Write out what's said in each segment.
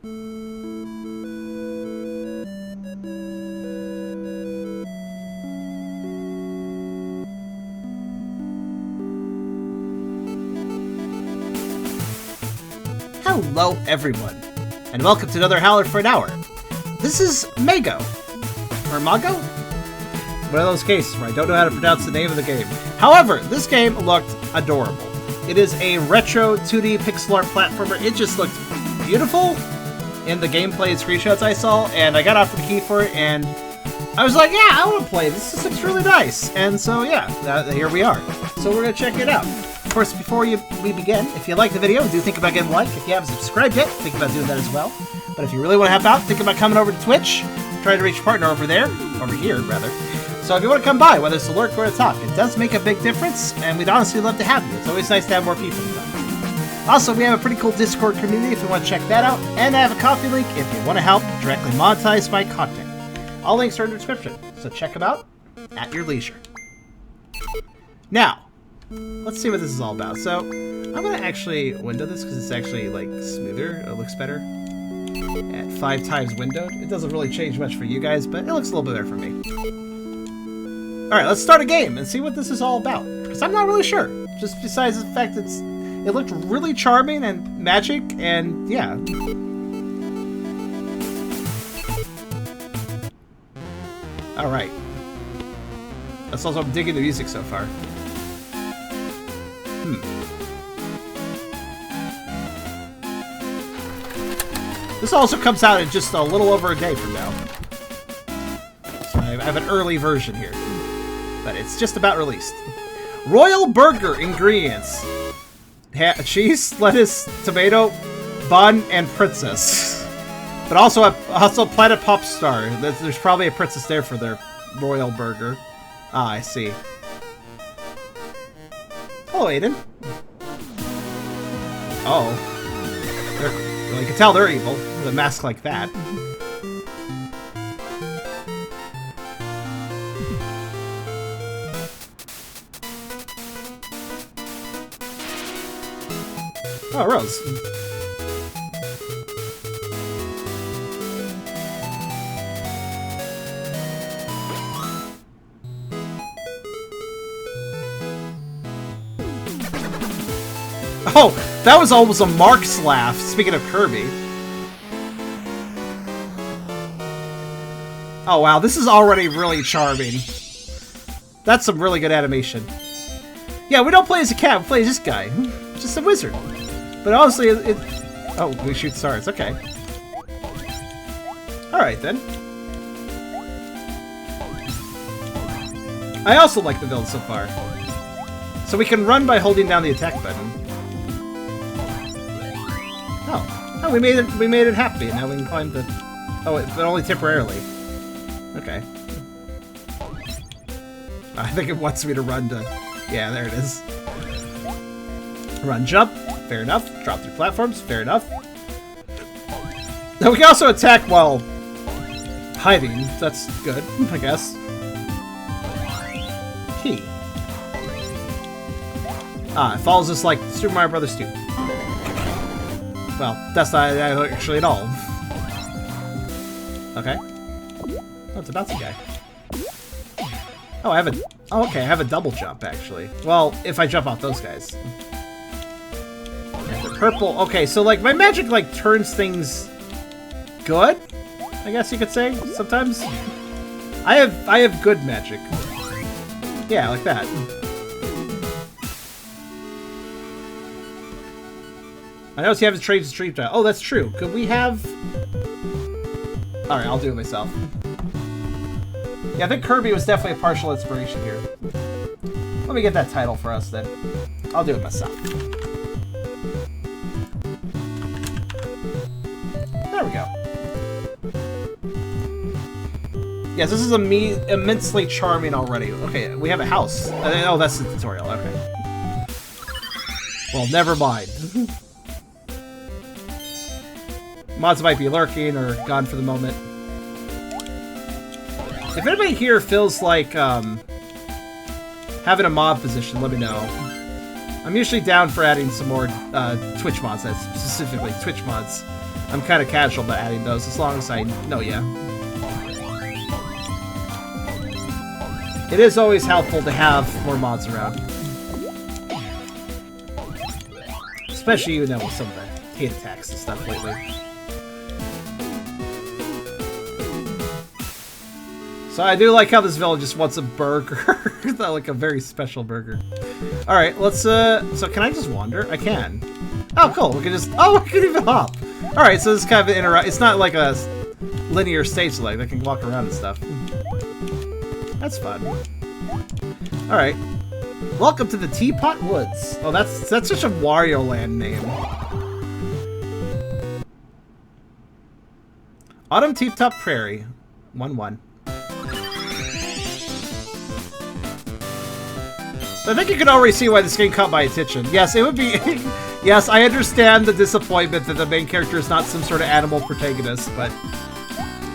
Hello everyone, and welcome to another Howler for an hour. This is Mago, or Mago? One of those cases where I don't know how to pronounce the name of the game. However, this game looked adorable. It is a retro 2D pixel art platformer. It just looked beautiful in the gameplay screenshots I saw, and I got offered the key for it, and I was like, yeah, I want to play this. This looks really nice. And so, yeah, here we are. So we're going to check it out. Of course, before we begin, if you like the video, do think about getting a like. If you haven't subscribed yet, think about doing that as well. But if you really want to help out, think about coming over to Twitch. Try to reach a partner over here, rather. So if you want to come by, whether it's to lurk or to talk, it does make a big difference, and we'd honestly love to have you. It's always nice to have more people to come. Also, we have a pretty cool Discord community if you want to check that out, and I have a Coffee link if you want to help directly monetize my content. All links are in the description, so check them out at your leisure. Now, let's see what this is all about. So, I'm going to actually window this because it's actually, like, smoother. It looks better at 5 times windowed. It doesn't really change much for you guys, but it looks a little bit better for me. Alright, let's start a game and see what this is all about. Because I'm not really sure. Just besides the fact that it looked really charming and magic, and yeah. Alright. That's also, I'm digging the music so far. This also comes out in just a little over a day from now. So I have an early version here. But it's just about released. Royal Burger ingredients. Cheese, lettuce, tomato, bun, and princess. But also Planet Pop Star. There's probably a princess there for their Royal Burger. Ah, I see. Hello, Aiden. Oh. Well, you can tell they're evil with a mask like that. Oh, Rose. Oh, that was almost a Mark's laugh, speaking of Kirby. Oh wow, this is already really charming. That's some really good animation. Yeah, we don't play as a cat, we play as this guy. Just a wizard. But honestly, oh, we shoot stars, okay. Alright then. I also like the build so far. So we can run by holding down the attack button. Oh, we made it happy. Now we can climb the... Oh, but only temporarily. Okay. I think it wants me to run to... Yeah, there it is. Run, jump. Fair enough. Drop through platforms. Fair enough. Now we can also attack while hiding. That's good, I guess. Key. Ah, it follows us like Super Mario Bros. 2. Well, that's not actually at all. Okay. Oh, it's a bouncy guy. Oh, I have a... Oh, okay, I have a double jump, actually. Well, if I jump off those guys. And the purple... Okay, so, like, my magic, like, turns things good? I guess you could say, sometimes. I have good magic. Yeah, like that. I notice you have to trade street style. Oh, that's true. Could we have... Alright, I'll do it myself. Yeah, I think Kirby was definitely a partial inspiration here. Let me get that title for us, then. I'll do it myself. There we go. Yes, this is immensely charming already. Okay, we have a house. Oh, that's the tutorial. Okay. Well, never mind. Mods might be lurking or gone for the moment. If anybody here feels like having a mod position, let me know. I'm usually down for adding some more Twitch mods, that's specifically Twitch mods. I'm kind of casual about adding those, as long as I know ya. It is always helpful to have more mods around. Especially, you know, with some of the hate attacks and stuff lately. So I do like how this villain just wants a burger. Like a very special burger. Alright, let's, so can I just wander? I can. Oh, cool. We can just, oh, I can even hop. Alright, so this is kind of an it's not like a linear stage like I can walk around and stuff. That's fun. Alright. Welcome to the Teapot Woods. Oh, that's such a Wario Land name. Autumn Teapot Prairie. 1-1. I think you can already see why this game caught my attention. Yes, it would be... Yes, I understand the disappointment that the main character is not some sort of animal protagonist, but...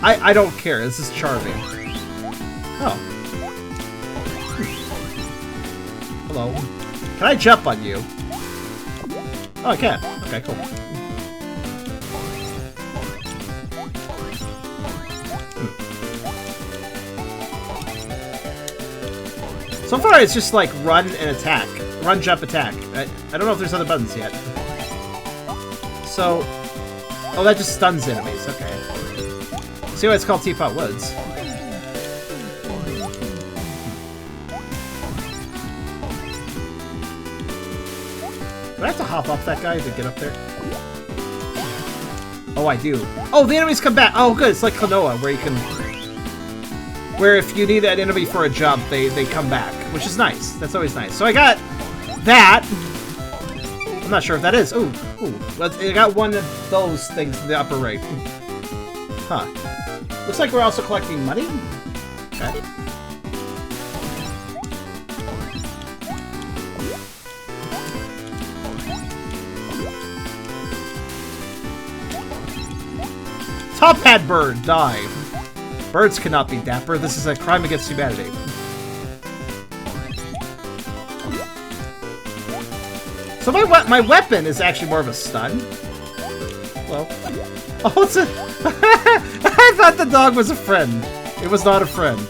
I don't care. This is charming. Oh. Hello. Can I jump on you? Oh, I can. Okay, cool. So far, it's just like run and attack. Run, jump, attack. I don't know if there's other buttons yet. So... Oh, that just stuns enemies. Okay. See why it's called Teapot Woods. Do I have to hop up that guy to get up there? Oh, I do. Oh, the enemies come back! Oh, good. It's like Klonoa, where you can... Where if you need an enemy for a jump, they come back, which is nice. That's always nice. So I got that. I'm not sure if that is. Ooh. I got one of those things in the upper right. Huh. Looks like we're also collecting money. Okay. Top hat bird, die. Birds cannot be dapper. This is a crime against humanity. So my weapon is actually more of a stun. Well, oh, it's a... I thought the dog was a friend. It was not a friend.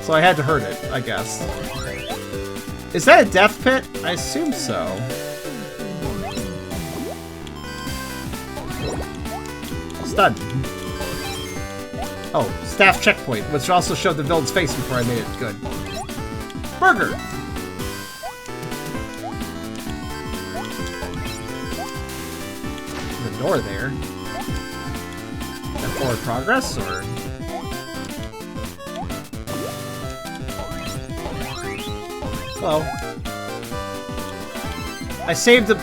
So I had to hurt it, I guess. Is that a death pit? I assume so. Stun. Oh, staff checkpoint, which also showed the villain's face before I made it good. Burger! There's a door there. Is that forward progress, or...? Hello. I saved a...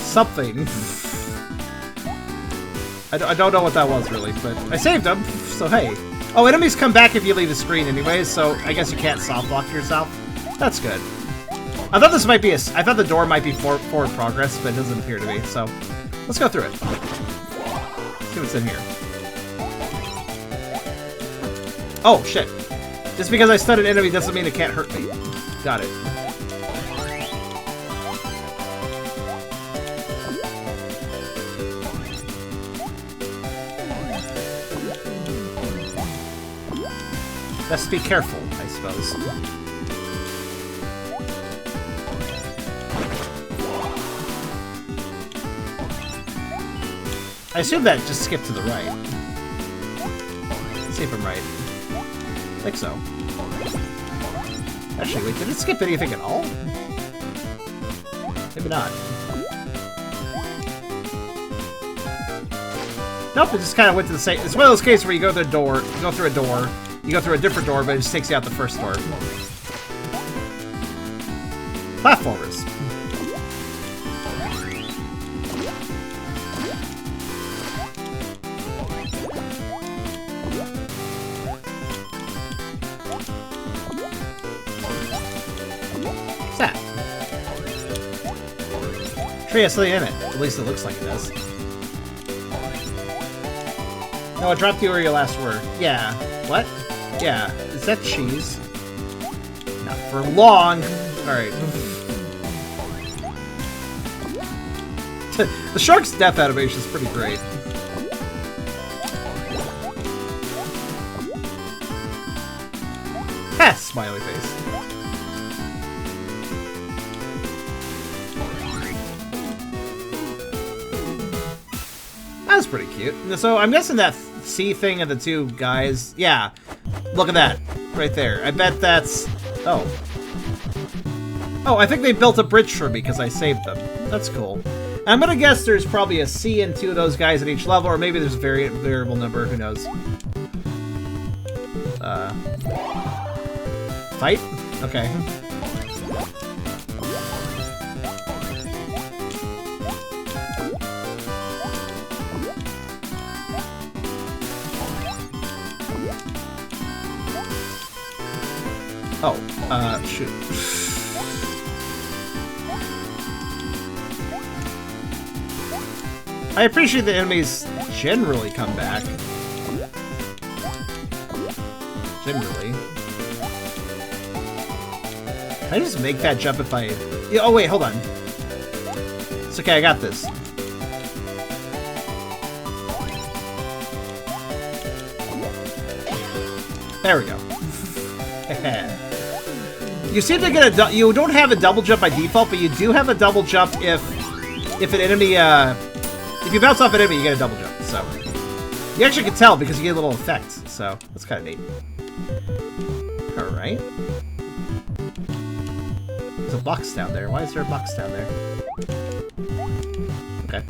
something. I don't know what that was, really, but I saved them, so hey. Oh, enemies come back if you leave the screen anyways, so I guess you can't soft lock yourself. That's good. I thought this might be I thought the door might be forward progress, but it doesn't appear to be, so let's go through it. See what's in here. Oh, shit. Just because I stun an enemy doesn't mean it can't hurt me. Got it. Best be careful, I suppose. I assume that just skipped to the right. Let's see if I'm right. I think so. Actually, wait, did it skip anything at all? Maybe not. Nope, it just kind of went to the same... It's one of those cases where you go through a door, you go through a door, you go through a different door, but it just takes you out the first door. Platformers. What's that? Tree has something in it. At least it looks like it does. No, I dropped you where your last word. Yeah. What? Yeah. Is that cheese? Not for long. Alright. The shark's death animation is pretty great. Ha! Smiley face. That was pretty cute. So I'm guessing that sea thing of the two guys. Yeah. Look at that. Right there. I bet that's... Oh. Oh, I think they built a bridge for me because I saved them. That's cool. I'm gonna guess there's probably a sea and two of those guys at each level, or maybe there's a variable number. Who knows? Fight? Okay. Oh, shoot. I appreciate the enemies generally come back. Generally. Can I just make that jump if I... Yeah, oh wait, hold on. It's okay, I got this. There we go. You seem to get a... You don't have a double jump by default, but you do have a double jump if an enemy... If you bounce off an enemy, you get a double jump, so... You actually can tell because you get a little effect, so that's kind of neat. Alright. There's a box down there. Why is there a box down there? Okay.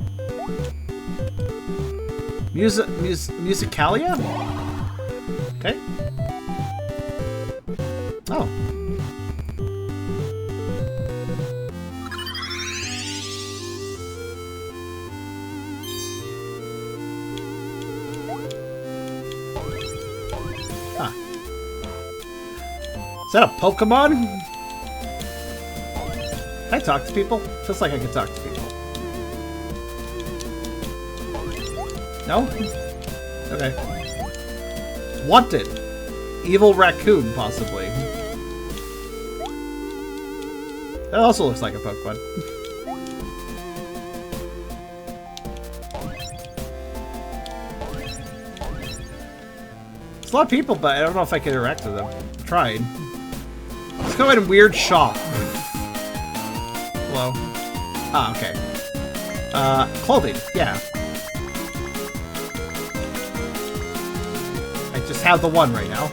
Musicalia? Okay. Oh. Huh. Is that a Pokemon? Can I talk to people? Feels like I can talk to people. No? Okay. Wanted. Evil raccoon, possibly. That also looks like a Pokemon. There's a lot of people, but I don't know if I can interact with them. I'm trying. Let's go in weird shop. Hello. Ah, okay. Clothing. Yeah. I just have the one right now.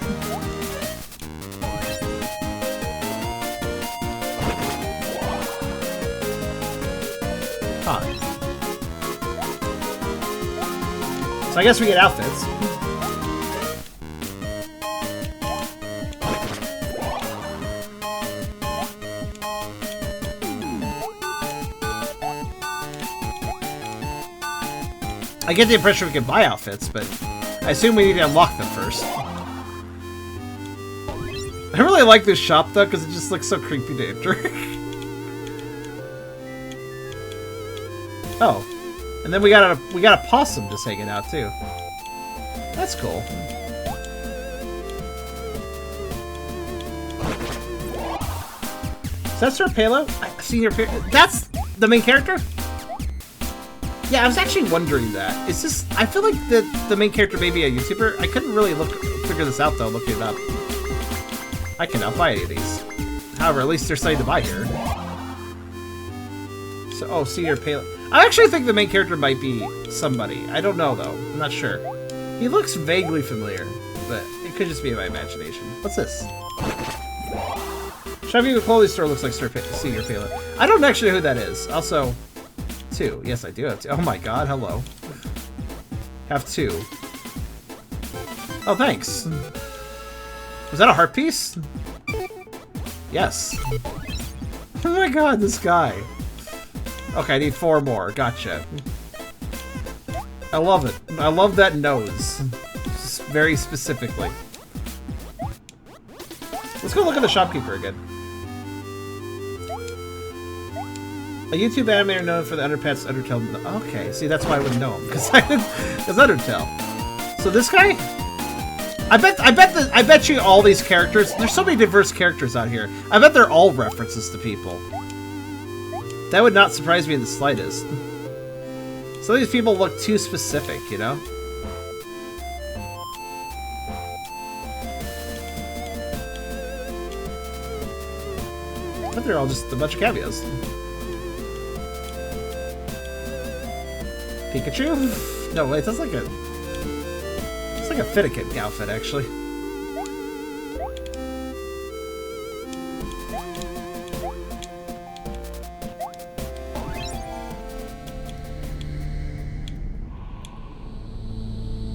Huh. So I guess we get outfits. I get the impression we can buy outfits, but I assume we need to unlock them first. I really like this shop though, because it just looks so creepy to enter. Oh, and then we got a possum just hanging out too. That's cool. Is that Sir Palo? Senior Palo? That's the main character? Yeah, I was actually wondering that. Is this... I feel like the main character may be a YouTuber. I couldn't really figure this out, though, looking it up. I cannot buy any of these. However, at least there's something to buy here. So, oh, Senior Palo. I actually think the main character might be somebody. I don't know, though. I'm not sure. He looks vaguely familiar, but it could just be my imagination. What's this? Shopping in the clothing store looks like Senior Palo. I don't actually know who that is. Also... Two. Yes, I do have two. Oh my god, hello. Have two. Oh, thanks. Was that a heart piece? Yes. Oh my god, this guy. Okay, I need 4 more. Gotcha. I love it. I love that nose. Just very specifically. Let's go look at the shopkeeper again. A YouTube animator known for the Underpants Undertale. Okay, see, that's why I wouldn't know him, because Undertale. So this guy, I bet you all these characters. There's so many diverse characters out here. I bet they're all references to people. That would not surprise me in the slightest. Some of these people look too specific, you know? But they're all just a bunch of cameos. Pikachu? No, wait, that's like a... It's like a Fiddicket outfit, actually.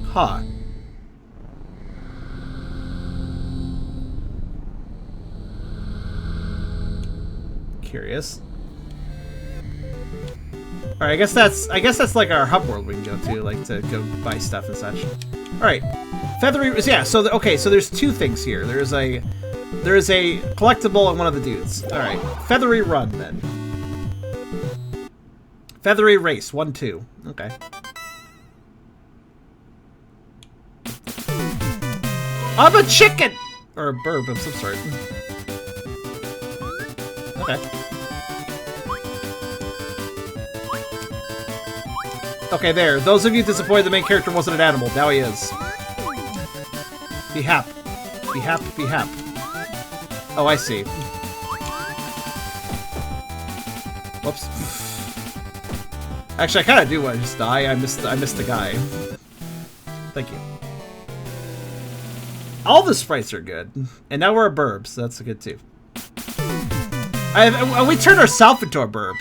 Huh. Curious. Alright, I guess that's like our hub world we can go to, like to go buy stuff and such. Alright. Feathery, yeah, so okay, so there's two things here. There's a collectible and one of the dudes. Alright. Feathery run then. Feathery race, 1-2. Okay. I'm a chicken! Or a burb of some sort. Okay. Okay, there. Those of you disappointed the main character wasn't an animal. Now he is. Be hap. Be hap, be hap. Oh, I see. Whoops. Actually, I kind of do want to just die. I missed the guy. Thank you. All the sprites are good. And now we're a burb, so that's good too. We turned ourselves into a burb.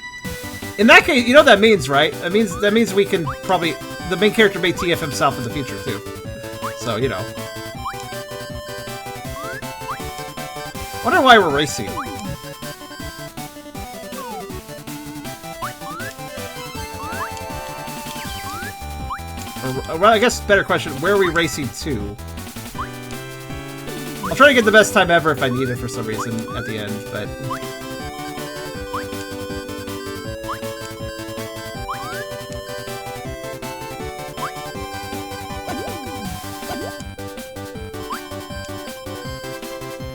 In that case, you know what that means, right? That means we can probably... The main character may TF himself in the future, too. So, you know. Wonder why we're racing. Or, well, I guess better question, where are we racing to? I'll try to get the best time ever if I need it for some reason at the end, but...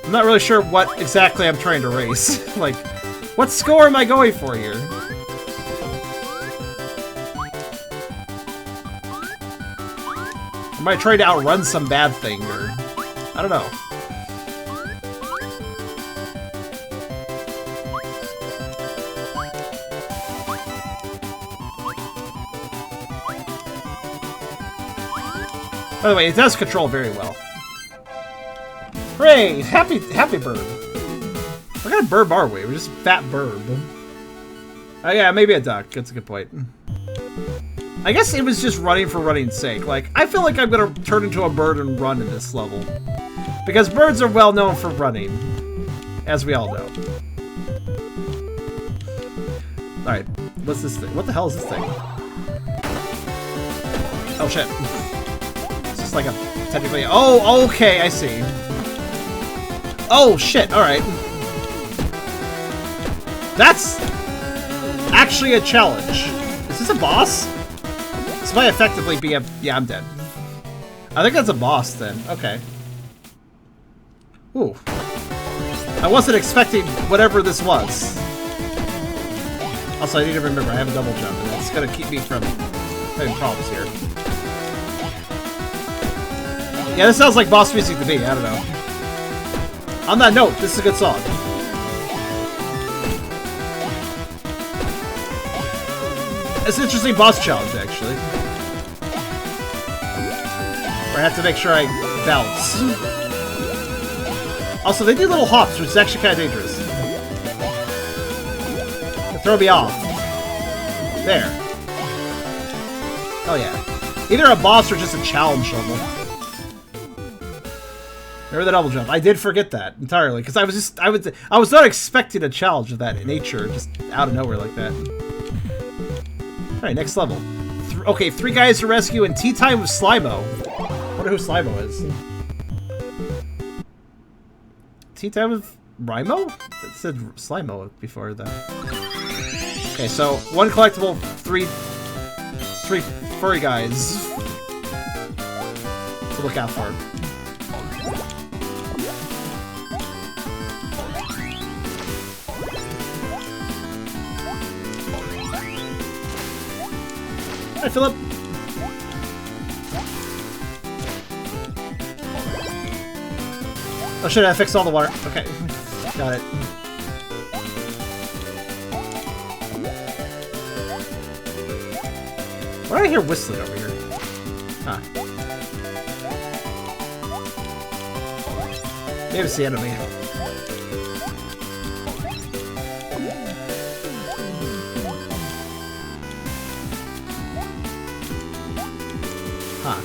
I'm not really sure what exactly I'm trying to race. Like, what score am I going for here? Am I trying to outrun some bad thing, or... I don't know. By the way, it does control very well. Hooray! Happy burb. What kind of burb are we? We're just fat burb. Oh yeah, maybe a duck. That's a good point. I guess it was just running for running's sake. Like, I feel like I'm gonna turn into a bird and run in this level. Because birds are well known for running. As we all know. Alright, what's this thing? What the hell is this thing? Oh shit. It's just like a, technically, oh, okay, I see. Oh shit, alright. That's actually a challenge. Is this a boss? This might effectively be a... Yeah, I'm dead. I think that's a boss then. Okay. Ooh. I wasn't expecting whatever this was. Also, I need to remember I have a double jump, and that's gonna keep me from having problems here. Yeah, this sounds like boss music to me. I don't know. On that note, this is a good song. It's an interesting boss challenge, actually. Where I have to make sure I bounce. Also, they do little hops, which is actually kind of dangerous. They throw me off. There. Oh yeah. Either a boss or just a challenge level. Remember the double jump. I did forget that entirely, because I was not expecting a challenge of that nature, just out of nowhere like that. Alright, next level. Okay, 3 guys to rescue and tea time with Slimo. I wonder who Slimo is. Tea time with Rimo? It said Slimo before that. Okay, so 1 collectible, 3 furry guys to look out for. Hi, Philip. Oh shit, I fixed all the water. Okay. Got it. Why do I hear whistling over here? Huh. Maybe it's the enemy. Huh.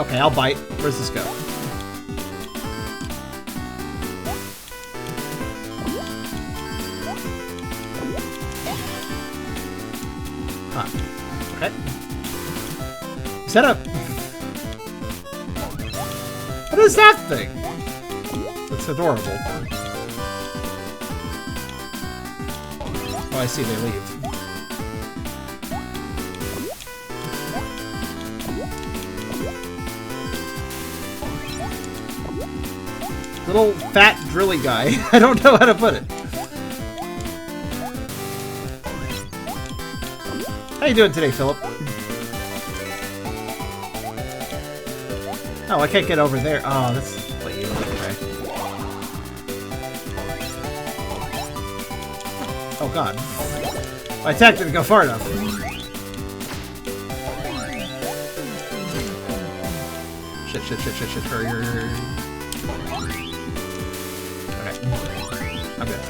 Okay, I'll bite. Where's this go? Huh. Okay. Set up. What is that thing? That's adorable. Oh, I see, they leave. Little fat drilly guy. I don't know how to put it. How you doing today, Philip? Oh, I can't get over there. Oh, that's what you okay. Oh god. My attack didn't go far enough. Shit, hurry. Okay. I'm good.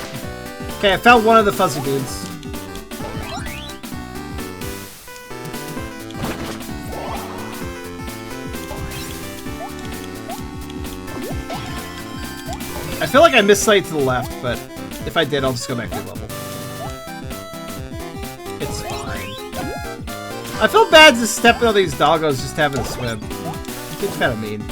Okay, I found one of the fuzzy dudes. I feel like I missed sight to the left, but if I did, I'll just go back to the level. It's fine. I feel bad just stepping on these doggos just having a swim. It's kind of mean.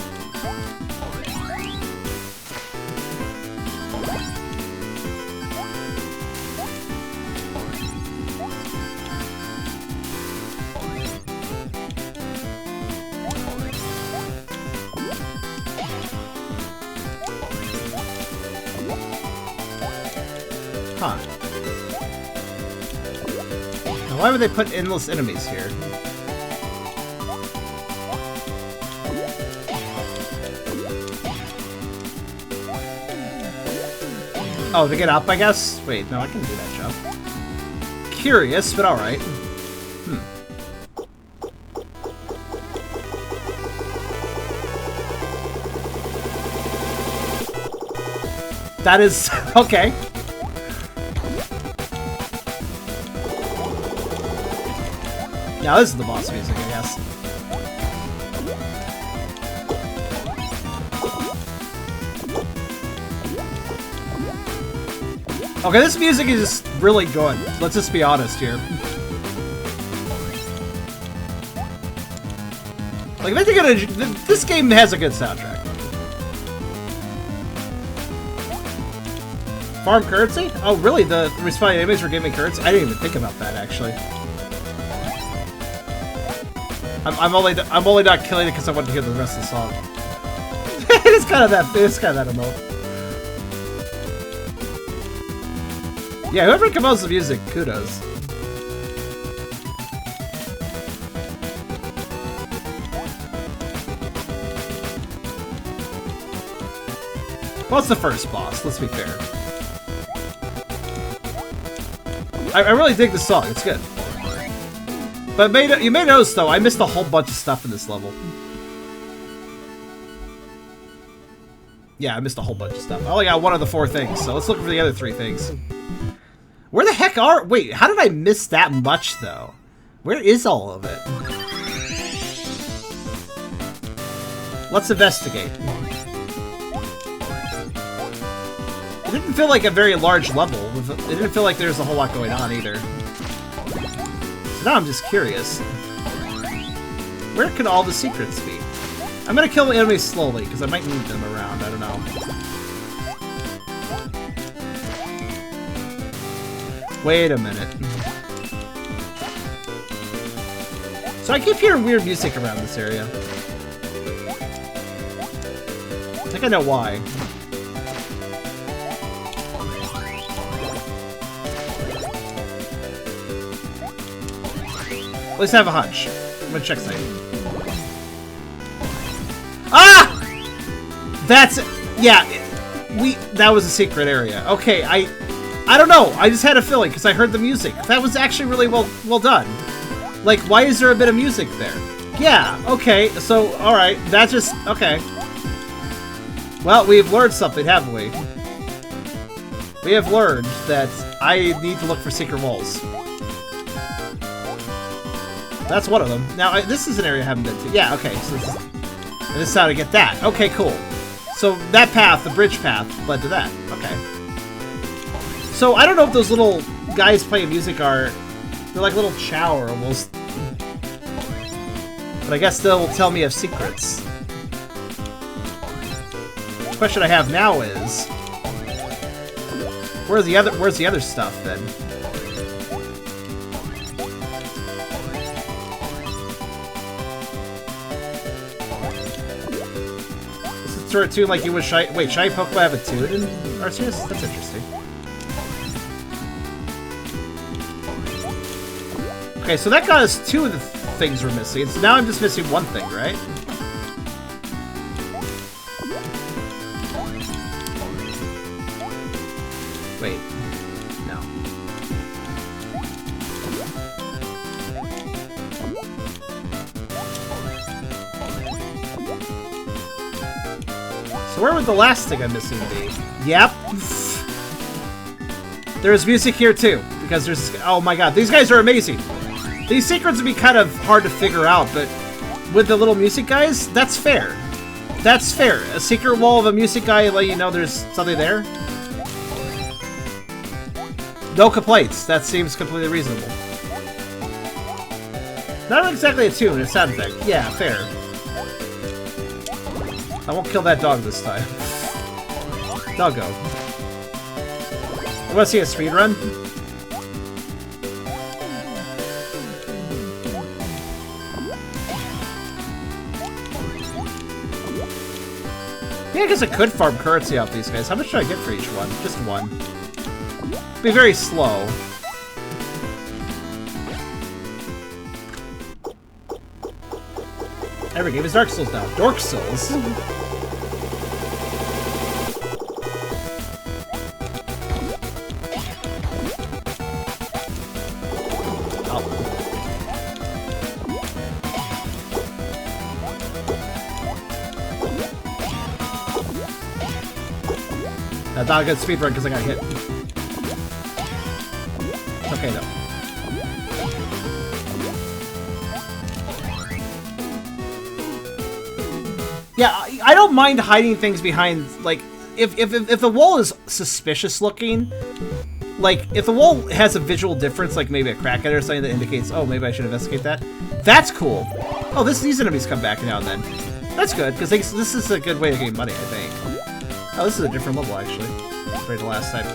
Huh. Now why would they put endless enemies here? Oh, to get up, I guess? Wait, no, I can do that jump. Curious, but alright. That is... okay. Now this is the boss music, I guess. Okay, this music is just really good. Let's just be honest here. Like, if I think this game has a good soundtrack. Farm currency? Oh, really? The respawning enemies were giving me currency? I didn't even think about that, actually. I'm only not killing it because I want to hear the rest of the song. It's kind of that emote. Yeah, whoever composes the music, kudos. Well, it's the first boss, let's be fair. I really dig this song, it's good. But you may notice, though, I missed a whole bunch of stuff in this level. Yeah, I missed a whole bunch of stuff. I only got one of the 4 things, so let's look for the other 3 things. Where the heck are... Wait, how did I miss that much, though? Where is all of it? Let's investigate. It didn't feel like a very large level. It didn't feel like there's a whole lot going on, either. So now I'm just curious. Where could all the secrets be? I'm gonna kill the enemies slowly, because I might need them around, I don't know. Wait a minute. So I keep hearing weird music around this area. I think I know why. At least I have a hunch. I'm gonna check something. Ah! That's yeah. That was a secret area. Okay, I don't know. I just had a feeling because I heard the music. That was actually really well done. Like, why is there a bit of music there? Yeah. Okay. So, all right. That just okay. Well, we've learned something, haven't we? We have learned that I need to look for secret walls. That's one of them. Now, this is an area I haven't been to. Yeah. Okay. So this is how to get that. Okay. Cool. So that path, the bridge path, led to that. Okay. So I don't know if those little guys playing music are... They're like little chow almost. But I guess they'll tell me of secrets. The question I have now is... Where's the other stuff, then? A tune like you wish I... Wait, Shiny Pokemon have a tune in Arceus? That's interesting. Okay, so that got us 2 of the things we're missing. So now I'm just missing 1 thing, right? Wait. No. So where would the last thing I'm missing be? Yep. There's music here too, because there's... Oh my god, these guys are amazing. These secrets would be kind of hard to figure out, but with the little music guys, that's fair. That's fair. A secret wall of a music guy let you know there's something there. No complaints. That seems completely reasonable. Not exactly a tune, a sound effect. Yeah, fair. I won't kill that dog this time. Doggo. You want to see a speedrun? Yeah, I guess I could farm currency off these guys. How much should I get for each one? Just 1. Be very slow. Every game is Dark Souls now. Dork Souls? That's not a good speedrun because I got hit. Okay, though. Yeah, I don't mind hiding things behind, like, if the wall is suspicious looking, like, if the wall has a visual difference, like maybe a crack in it or something that indicates, oh, maybe I should investigate that, that's cool. Oh, these enemies come back now and then. That's good, because this is a good way to gain money, I think. Oh, this is a different level, actually, compared to last time.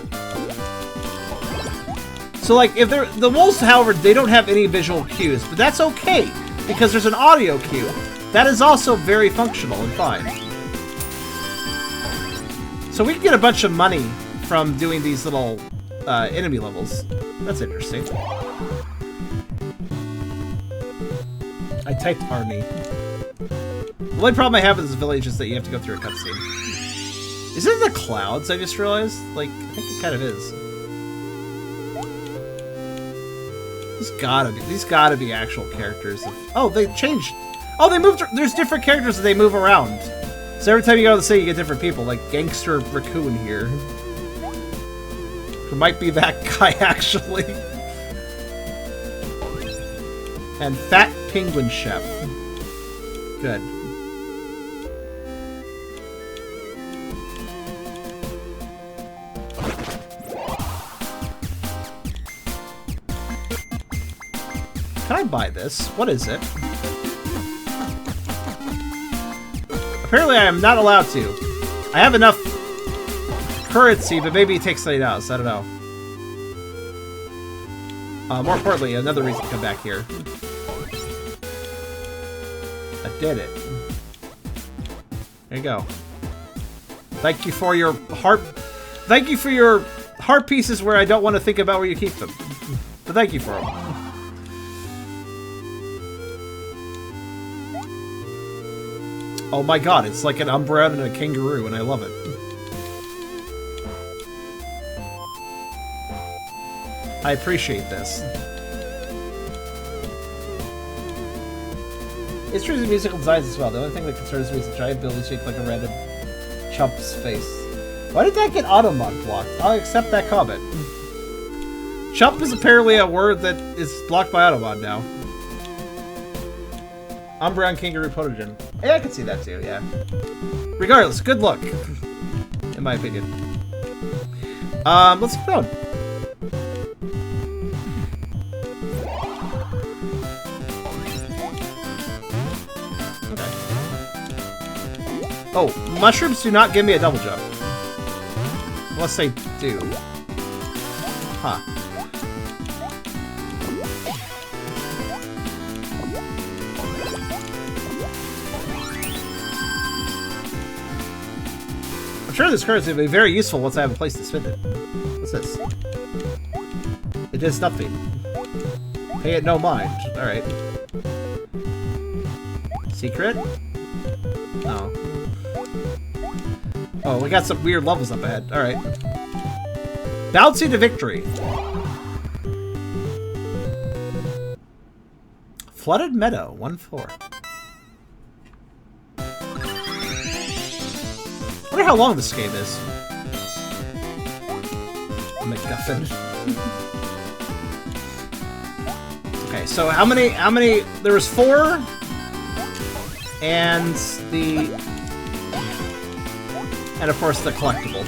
So, like, if the walls, however, they don't have any visual cues, but that's okay, because there's an audio cue. That is also very functional and fine. So we can get a bunch of money from doing these little enemy levels. That's interesting. I typed army. The only problem I have with this village is that you have to go through a cutscene. Is it the clouds, I just realized? Like, I think it kind of is. These gotta be actual characters. Oh, they changed. Oh, they moved. There's different characters that they move around. So every time you go to the city, you get different people. Like Gangster Raccoon here. Who might be that guy, actually. And Fat Penguin Chef. Good. Can I buy this? What is it? Apparently I am not allowed to. I have enough currency, but maybe it takes something else. I don't know. More importantly, another reason to come back here. I did it. There you go. Thank you for your heart. Thank you for your heart pieces where I don't want to think about where you keep them. But thank you for them. Oh my god, it's like an Umbreon and a kangaroo, and I love it. I appreciate this. It's true to musical designs as well. The only thing that concerns me is the giant building shaped like a random chump's face. Why did that get automod blocked? I'll accept that comment. Chump is apparently a word that is blocked by automod now. Umbreon Kangaroo Potogen. Yeah, I can see that too, yeah. Regardless, good luck. In my opinion. Let's keep going. Okay. Oh, mushrooms do not give me a double jump. Unless they do. Huh. I'm sure this card is going to be very useful once I have a place to spend it. What's this? It does nothing. Pay it no mind. Alright. Secret? No. Oh, we got some weird levels up ahead. Alright. Bouncy to victory. Flooded Meadow, 1-4. I wonder how long this game is. MacGuffin. Okay, so how many, there was 4, and of course the collectible.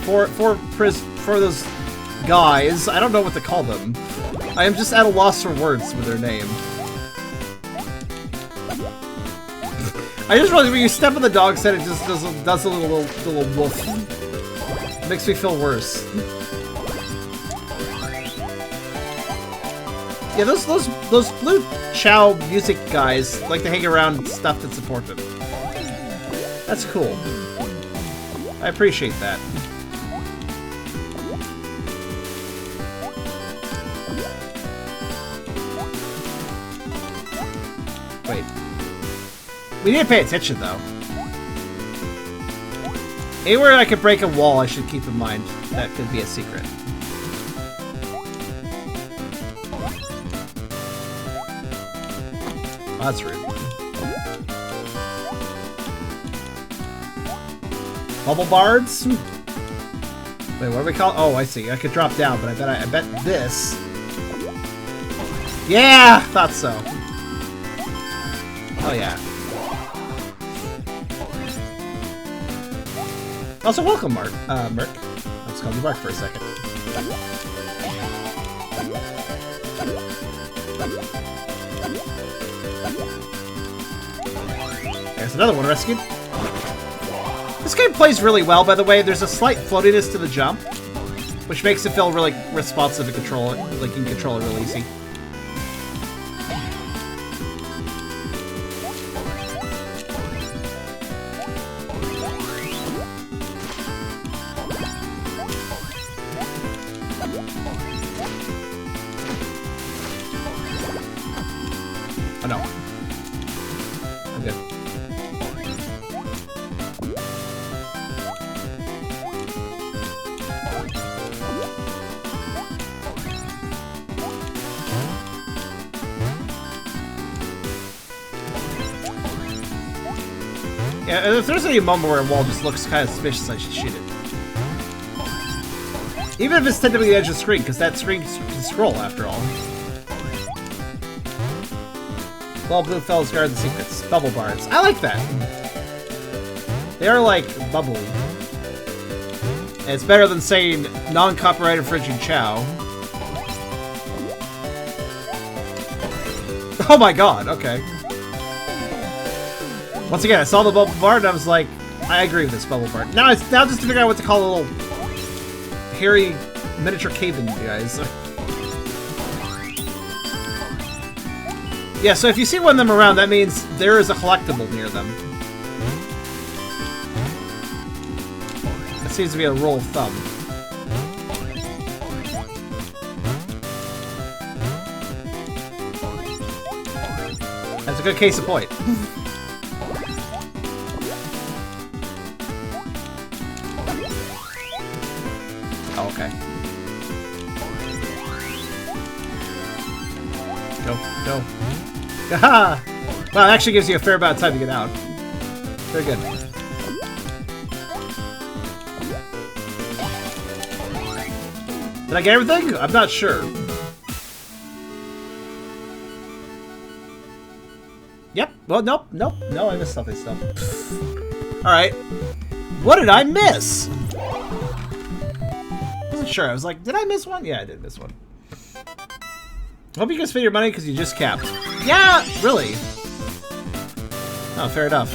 For those guys, I don't know what to call them. I am just at a loss for words with their name. I just realized when you step on the dog's head, it just does a little woof. It makes me feel worse. Yeah, those blue Chow music guys like to hang around stuff that support them. That's cool. I appreciate that. Wait. We need to pay attention, though. Anywhere I could break a wall, I should keep in mind. That could be a secret. Oh, that's rude. Bubble bards? Wait, what do we call it? Oh, I see. I could drop down, but I bet this. Yeah! Thought so. Oh, yeah. Also, welcome, Merc. I was calling you Mark for a second. There's another one rescued. This game plays really well, by the way. There's a slight floatiness to the jump, which makes it feel really responsive to control it. Like you can control it really easy. Oh no. I'm good. Yeah, if there's any moment where a wall just looks kind of suspicious, I should shoot it. Even if it's technically the edge of the screen, because that screen can scroll after all. Well, blue fellas guard the secrets. Bubble bards. I like that. They are like bubbly. And it's better than saying non-copyright infringing Chow. Oh my god, okay. Once again, I saw the bubble bard and I was like, I agree with this bubble bard. Now just to figure out what to call the little hairy miniature caveman guys. Yeah, so if you see one of them around, that means there is a collectible near them. That seems to be a rule of thumb. That's a good case in point. okay. Go, go. Haha! Well, it actually gives you a fair amount of time to get out. Very good. Did I get everything? I'm not sure. Yep. Well, nope, nope. No, I missed something still. Alright. What did I miss? I wasn't sure. I was like, did I miss one? Yeah, I did miss one. Hope you can spend your money because you just capped. Yeah, really? Oh, fair enough.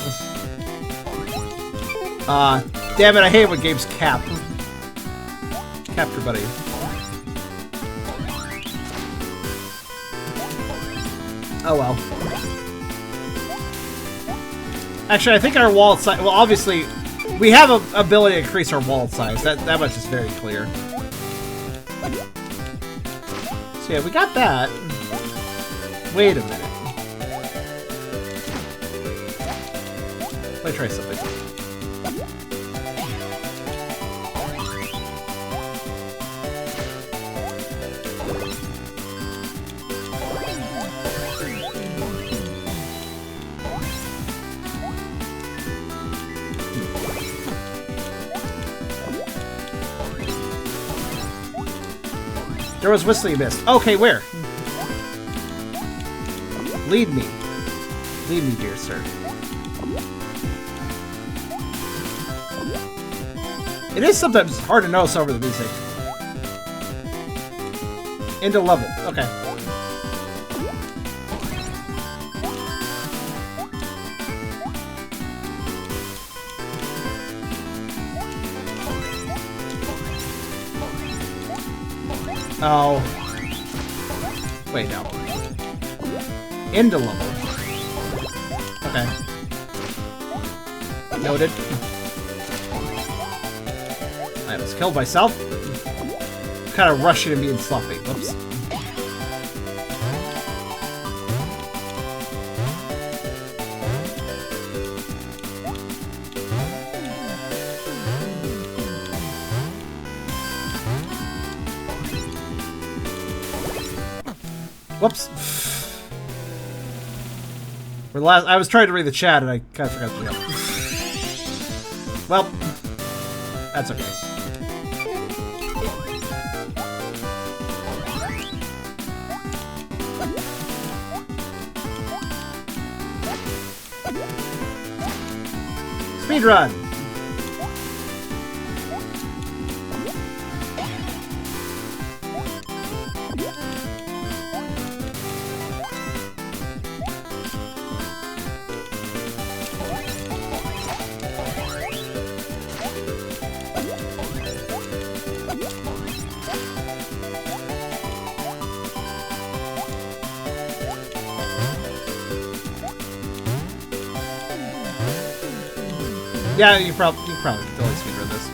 Damn it, I hate when games cap. Cap your buddy. Oh well. Actually, I think our wallet size... Well, obviously, we have an ability to increase our wallet size. That much is very clear. So yeah, we got that. Wait a minute. Let me try something. There was whistling you missed. Okay, where? Lead me. Lead me, dear sir. It is sometimes hard to know some of the music. Into level. Okay. Oh. Wait, no. Into level. Okay. Noted. I almost killed myself. Kind of rushing and being sloppy. Whoops. Whoops. I was trying to read the chat and I kind of forgot to do. Well, that's okay. Speed run. Yeah, you probably can totally speedrun this.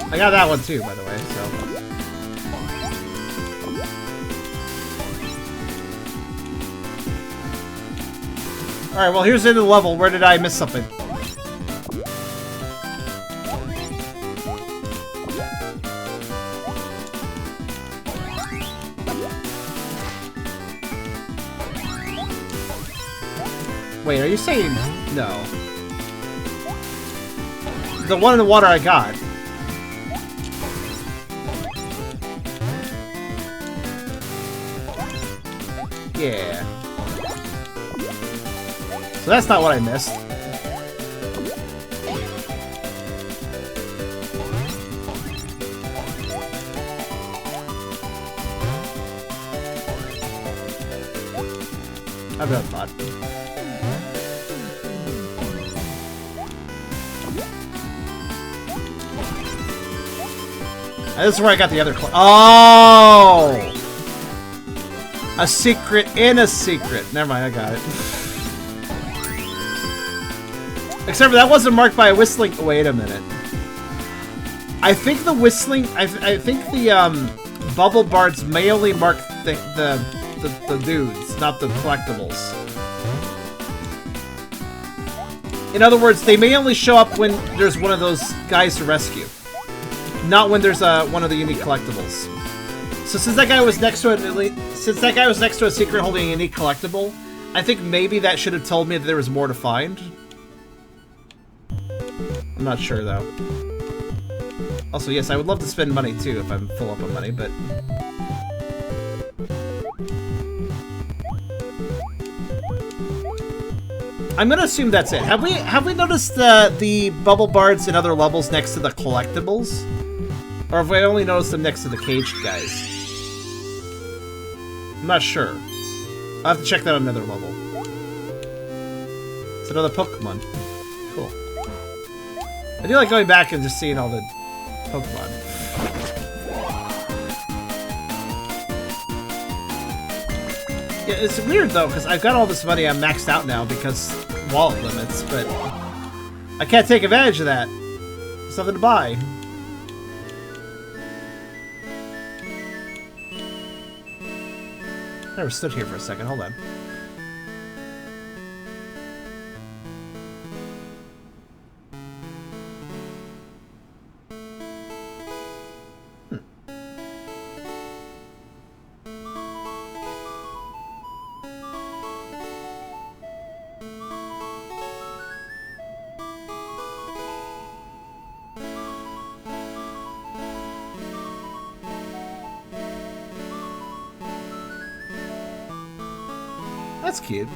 I got that one too, by the way, so. Alright, well here's the end of the level. Where did I miss something? Wait, are you saying no? The one in the water I got. Yeah. So that's not what I missed. I've got a thought. This is where I got the other Oh! A secret in a secret. Never mind, I got it. Except for that wasn't marked by a whistling. Wait a minute. I think the whistling. I think the bubble bards may only mark the dudes, not the collectibles. In other words, they may only show up when there's one of those guys to rescue. Not when there's one of the unique collectibles. So since that guy was next to a secret holding a unique collectible, I think maybe that should have told me that there was more to find. I'm not sure though. Also, yes, I would love to spend money too if I'm full up on money, but I'm gonna assume that's it. Have we noticed the bubble bards in other levels next to the collectibles? Or have we only noticed them next to the caged guys? I'm not sure. I'll have to check that on another level. It's another Pokemon. Cool. I do like going back and just seeing all the Pokemon. Yeah, it's weird though, because I've got all this money, I'm maxed out now because wallet limits, but I can't take advantage of that. There's nothing to buy. I never stood here for a second, hold on. That's cute.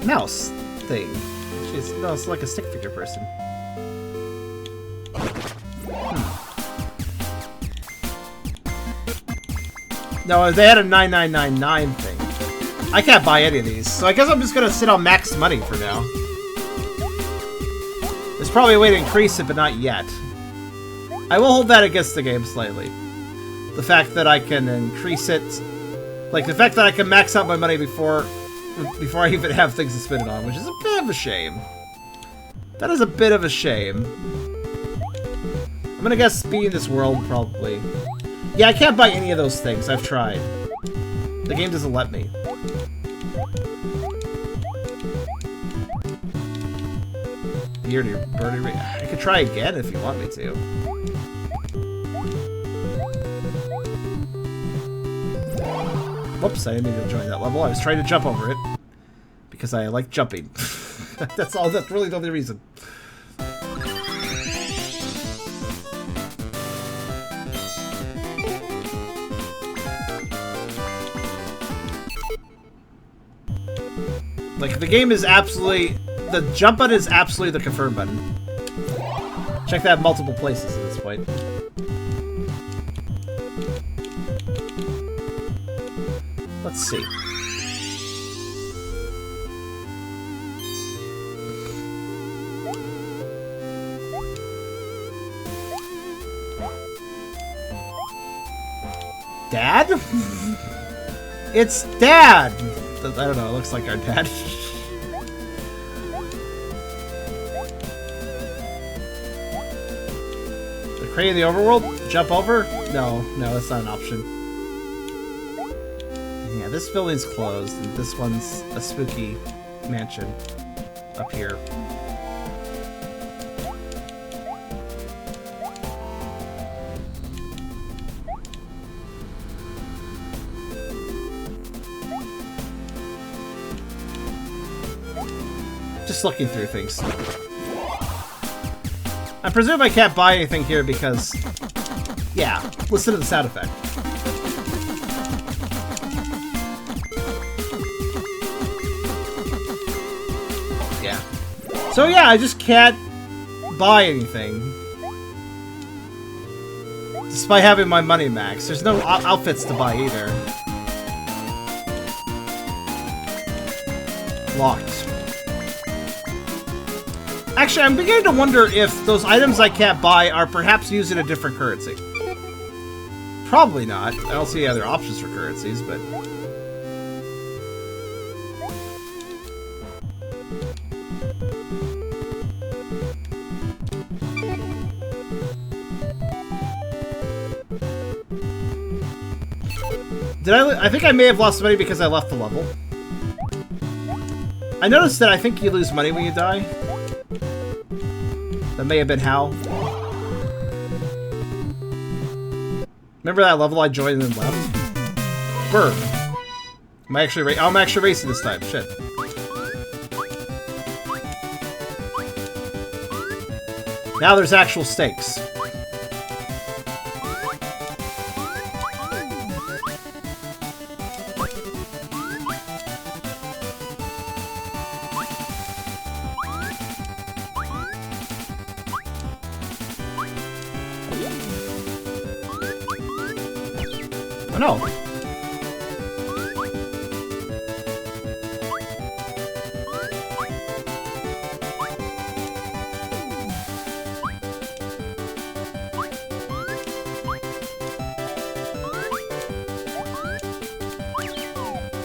Mouse thing. No, it's like a stick figure person. No, they had a 9999 thing. I can't buy any of these, so I guess I'm just gonna sit on max money for now. There's probably a way to increase it, but not yet. I will hold that against the game slightly. The fact that I can increase it, like the fact that I can max out my money before I even have things to spend it on, which is a bit of a shame. That is a bit of a shame. I'm gonna guess being in this world, probably. Yeah, I can't buy any of those things. I've tried. The game doesn't let me. Beardy birdie. I could try again if you want me to. Whoops, I didn't mean to join that level. I was trying to jump over it. Because I like jumping. That's all. That's really the only reason. Like, the game is absolutely... The jump button is absolutely the confirm button. Check that multiple places at this point. Let's see. Dad? It's Dad! I don't know, it looks like our dad. The crate in the overworld? Jump over? No, that's not an option. Yeah, this building's closed, and this one's a spooky mansion up here. Just looking through things. I presume I can't buy anything here because... Yeah, listen to the sound effect. Yeah. So yeah, I just can't buy anything. Despite having my money max. There's no outfits to buy either. Locked. Actually, I'm beginning to wonder if those items I can't buy are perhaps using a different currency. Probably not. I don't see any other options for currencies, but... Did I think I may have lost money because I left the level. I noticed that I think you lose money when you die. That may have been how. Remember that level I joined and then left? Burn. I'm actually racing this time. Shit. Now there's actual stakes. Oh no.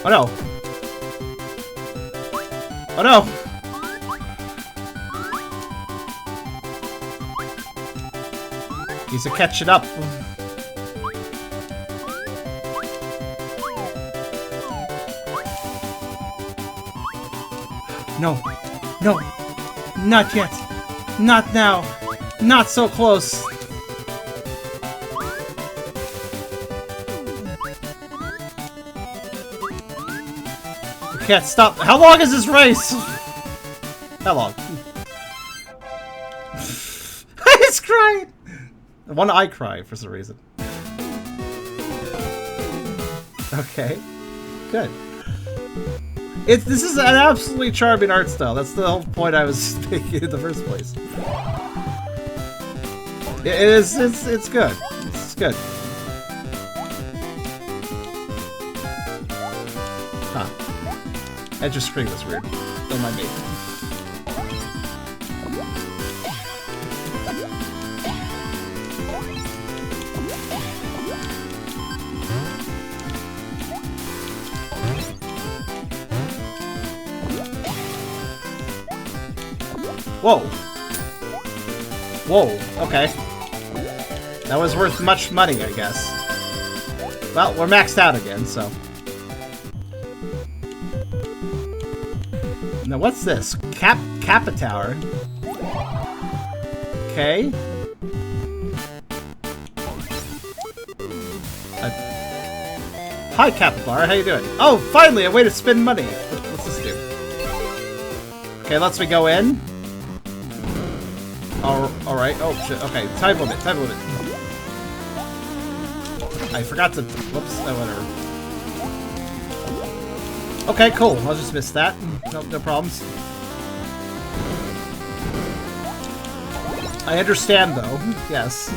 Oh no. Oh no. He's a catching up. No. No. Not yet. Not now. Not so close. Can't stop. How long is this race? How long? He's crying. One eye cry for some reason. Okay, good. This is an absolutely charming art style. That's the whole point I was making in the first place. It is. It's good. It's good. Huh. Edge of screen was weird. Don't mind me. Whoa. Whoa, okay. That was worth much money, I guess. Well, we're maxed out again, so. Now what's this? Kappa Tower. Okay. Hi, Kappa Bar. How you doing? Oh, finally, a way to spend money. What's this do? Okay, lets me go in. All right. Oh shit. Okay, time limit. Time limit. I forgot to. Whoops. Oh, whatever. Okay, cool. I'll just miss that. No problems. I understand, though. Yes.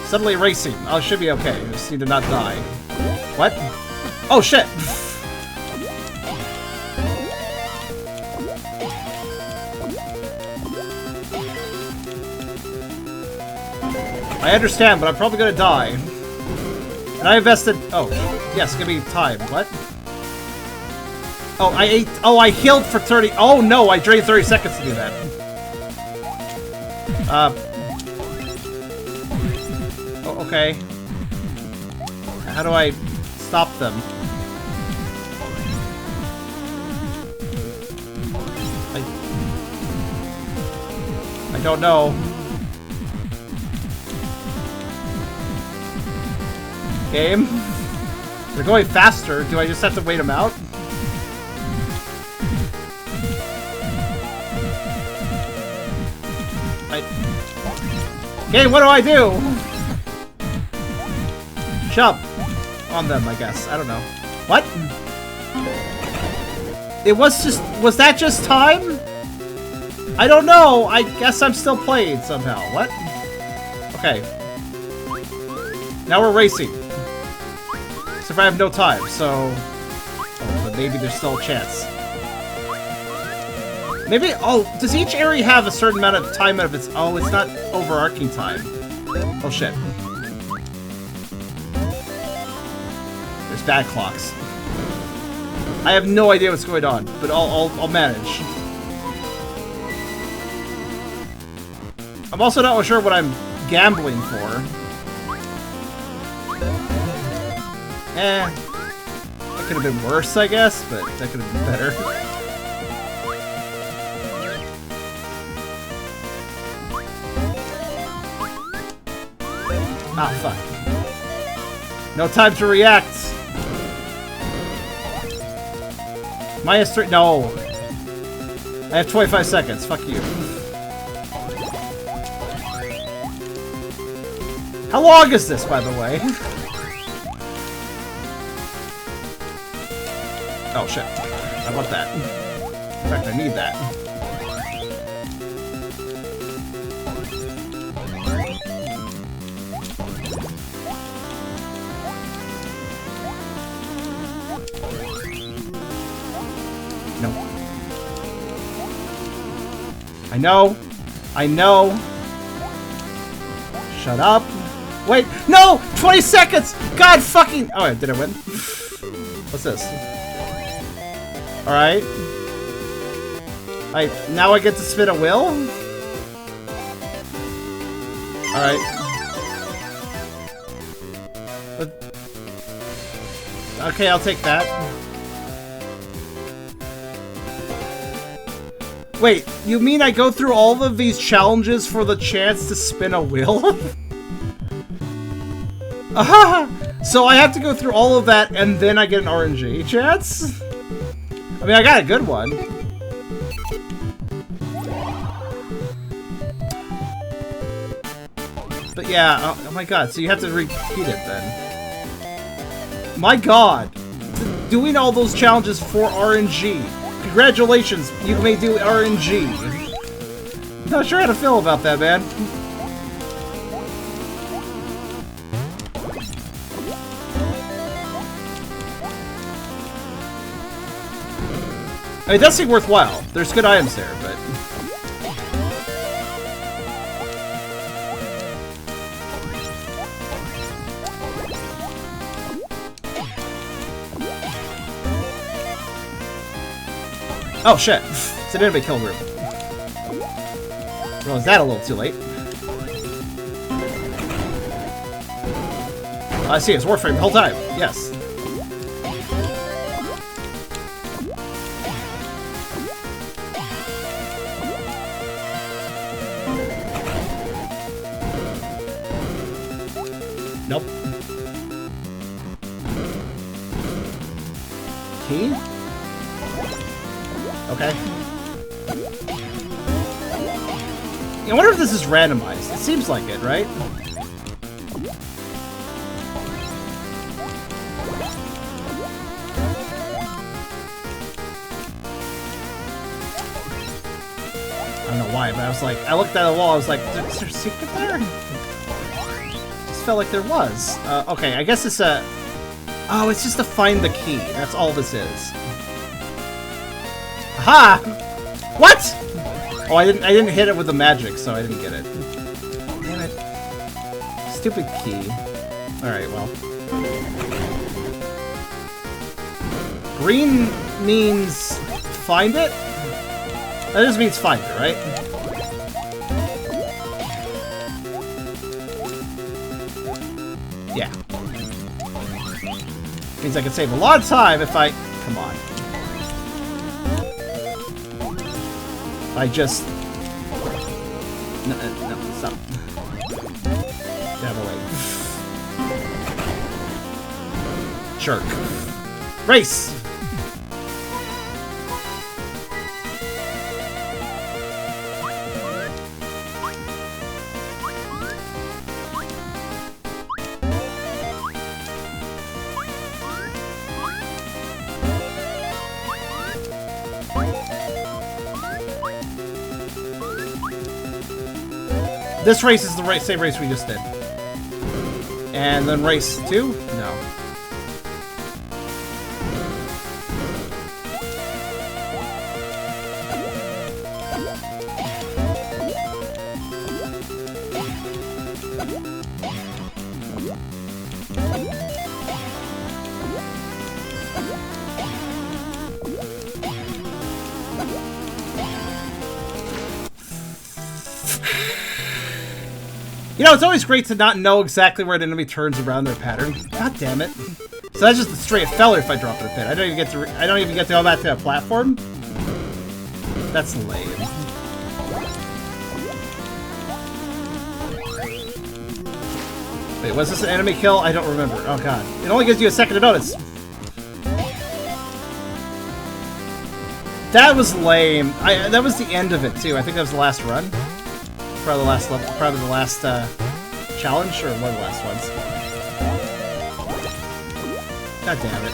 Suddenly racing. Oh, should be okay. I just need to not die. What? Oh, shit! I understand, but I'm probably gonna die. And I invested... Oh, yes, give me time. What? Oh, I ate... Oh, I healed for 30... Oh, no, I drained 30 seconds to do that. Oh, okay. How do I stop them? I don't know. Game? They're going faster. Do I just have to wait them out? Game, what do I do? Jump on them, I guess. I don't know. What? It was just... Was that just time? I don't know. I guess I'm still playing somehow. What? Okay. Now we're racing. Except I have no time, so... Oh, but maybe there's still a chance. Maybe... Oh, does each area have a certain amount of time of its... Oh, it's not overarching time. Oh, shit. There's bad clocks. I have no idea what's going on, but I'll manage. I'm also not sure what I'm gambling for. That could have been worse, I guess, but that could have been better. Ah, fuck. No time to react. -3. No. I have 25 seconds. Fuck you. How long is this, by the way? Oh, shit. I want that. In fact, I need that. No. I know. I know. Shut up. Wait. No! 20 seconds! God fucking... Oh, did I win? What's this? Alright. Now I get to spin a wheel? Alright. Okay, I'll take that. Wait, you mean I go through all of these challenges for the chance to spin a wheel? Aha! So I have to go through all of that and then I get an RNG chance? I mean, I got a good one. But yeah, oh my god, so you have to repeat it then. My god! Doing all those challenges for RNG. Congratulations, you may do RNG. Not sure how to feel about that, man. I mean, it does seem worthwhile. There's good items there, but... Oh, shit. It's an enemy kill room. Well, is that a little too late? I see, it's Warframe the whole time. Yes. Nope. Key? Okay. I wonder if this is randomized. It seems like it, right? I don't know why, but I was like, I looked at the wall, I was like, is there a secret there? Just felt like there was. Okay, I guess it's a... Oh, it's just to find the key. That's all this is. Aha! What? Oh, I didn't hit it with the magic, so I didn't get it. Damn it. Stupid key. Alright, well. Green means find it? That just means find it, right? Yeah. Means I can save a lot of time if I... Come on. I just... No, stop. Get out of the way. Jerk. Race! This race is the same race we just did. And then race 2? No. You know, it's always great to not know exactly where an enemy turns around their pattern. God damn it. So that's just a straight failure if I drop in a pit. I don't even get to go back to a platform. That's lame. Wait, was this an enemy kill? I don't remember. Oh god. It only gives you a second to notice. That was lame. That was the end of it too. I think that was the last run. Probably the last level. Probably the last challenge, or one of the last ones. God damn it.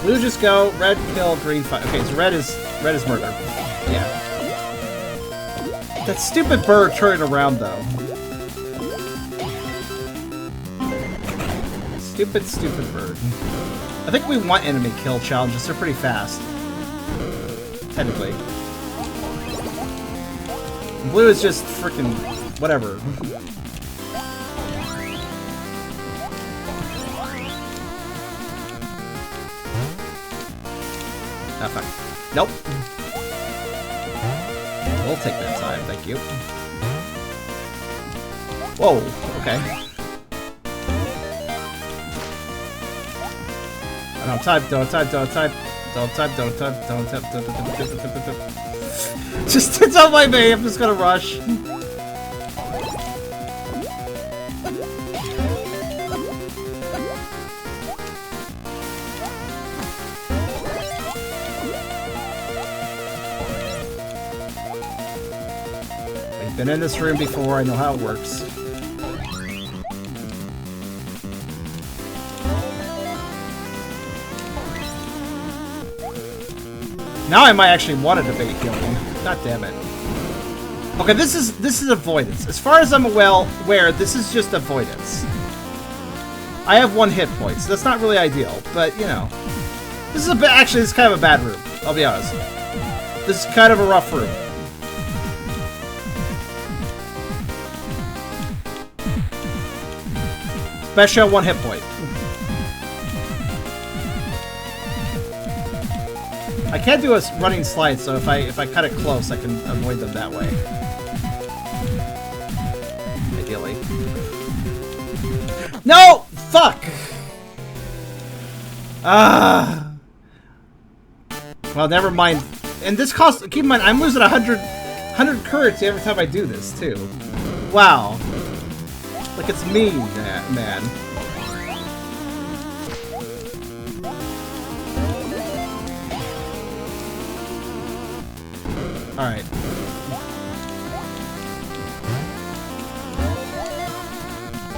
Blue just go, red kill, green fight. Okay, so red is murder. Yeah. That stupid bird turned around though. Stupid bird. I think we want enemy kill challenges. They're pretty fast. Technically. And blue is just freaking whatever. Ah, fuck. Nope. We'll take that time, thank you. Whoa, okay. Don't type. Just, it's on my way, I'm just gonna rush. I've been in this room before, I know how it works. Now I might actually want to debate healing. God damn it. Okay, this is avoidance. As far as I'm aware, this is just avoidance. I have 1 hit point, so that's not really ideal, but you know. This is actually this is kind of a bad room, I'll be honest. This is kind of a rough room. Especially on 1 hit point. I can't do a running slide, so if I cut it close, I can avoid them that way. Ideally. No! Fuck! Ah. Well, never mind. And this costs. Keep in mind, I'm losing 100 currency every time I do this too. Wow. Like it's mean, man. Alright.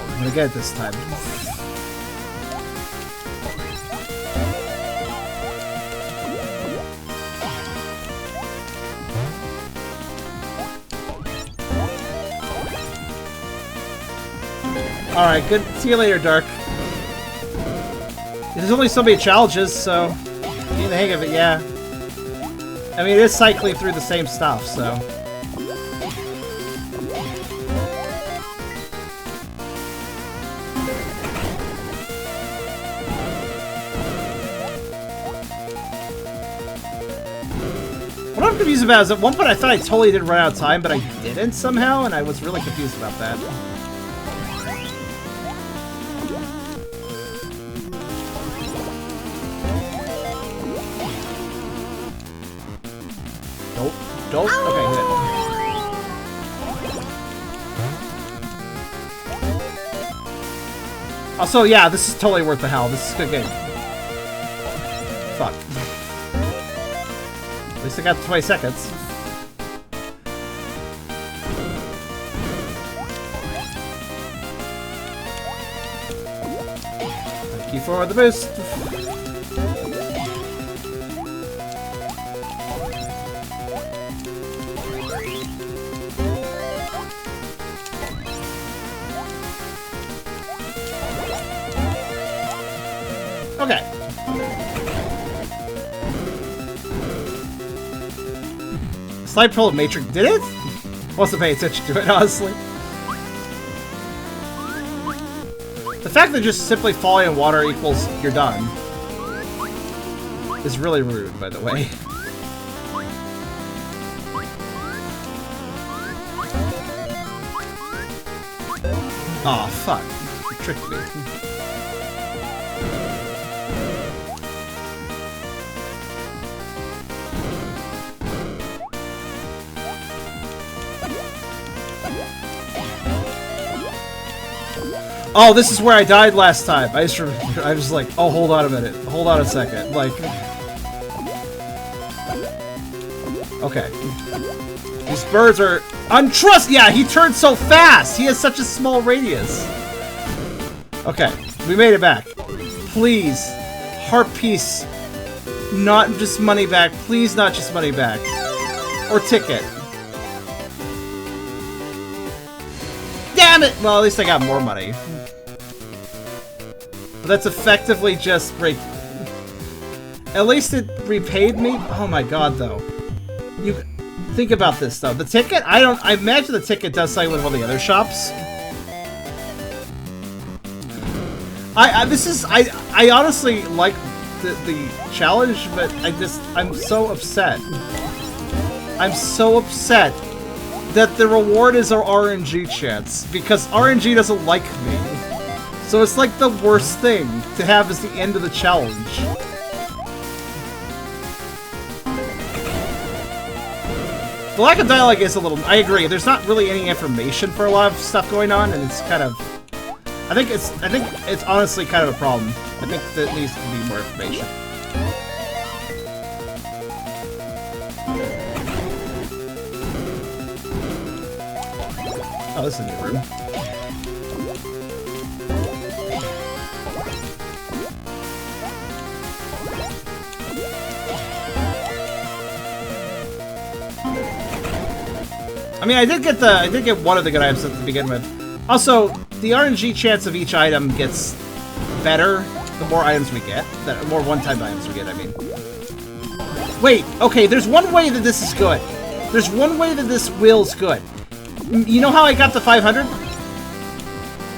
I'm gonna get it this time. Alright, good. See you later, Dark. There's only so many challenges, so get the hang of it, yeah. I mean, it is cycling through the same stuff, so. What I'm confused about is at one point I thought I totally did run out of time, but I didn't somehow, and I was really confused about that. Don't? Okay, hit. Also, yeah, this is totally worth the hell. This is a good game. Fuck. At least I got 20 seconds. Thank you for the boost. Okay. Slide Pro Matrix, did it? Wasn't paying attention to it, honestly. The fact that just simply falling in water equals you're done is really rude, by the way. Aw, oh, fuck. You tricked me. Oh, this is where I died last time. I was like, oh, hold on a minute. Hold on a second. Like... Okay. These birds are untrust. Yeah, he turned so fast. He has such a small radius. Okay, we made it back. Please, heart piece. Not just money back. Please, not just money back. Or ticket. Damn it! Well, at least I got more money. But that's effectively just break. At least it repaid me. Oh my god, though. You think about this though. The ticket, I imagine the ticket does something with all the other shops. I honestly like the challenge, but I'm so upset. I'm so upset that the reward is our RNG chance, because RNG doesn't like me. So it's like the worst thing to have as the end of the challenge. The lack of dialogue is a little... I agree, there's not really any information for a lot of stuff going on, and it's kind of... I think it's honestly kind of a problem. I think there needs to be more information. Oh, this is a new room. I mean, I did get one of the good items to begin with. Also, the RNG chance of each item gets better the more items we get. The more one-time items we get, I mean. Wait, okay, there's one way that this is good. There's one way that this wheel's good. You know how I got the 500?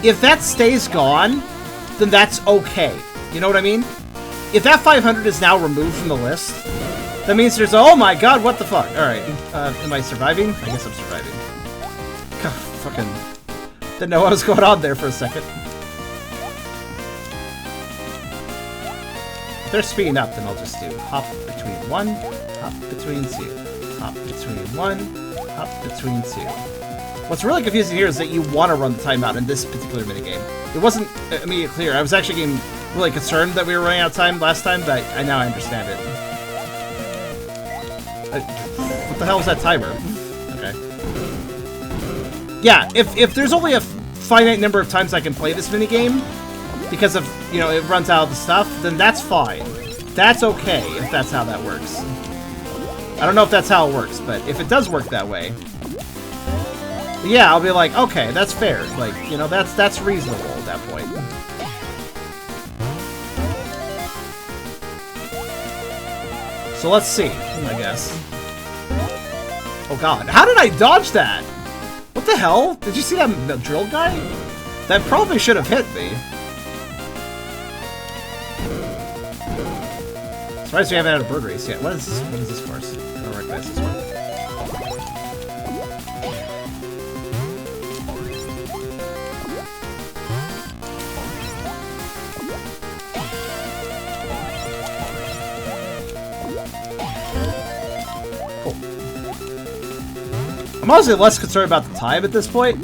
If that stays gone, then that's okay. You know what I mean? If that 500 is now removed from the list, that means there's... Oh my god, what the fuck? Alright, am I surviving? I guess I'm surviving. God, fucking... Didn't know what was going on there for a second. If they're speeding up, then I'll just do hop between one, hop between two, hop between one, hop between two. What's really confusing here is that you want to run the timeout in this particular minigame. It wasn't immediately clear. I was actually getting really concerned that we were running out of time last time, but now I understand it. What the hell was that timer? Okay. Yeah, if there's only a finite number of times I can play this minigame, because of, you know, it runs out of the stuff, then that's fine. That's okay if that's how that works. I don't know if that's how it works, but if it does work that way, yeah, I'll be like, okay, that's fair. Like, you know, that's reasonable at that point. So let's see, I guess. Oh god, how did I dodge that? What the hell? Did you see that drill guy? That probably should have hit me. Surprised we haven't had a bird race yet. What is this? What is this course? I don't recognize this one. Cool. I'm honestly less concerned about the time at this point.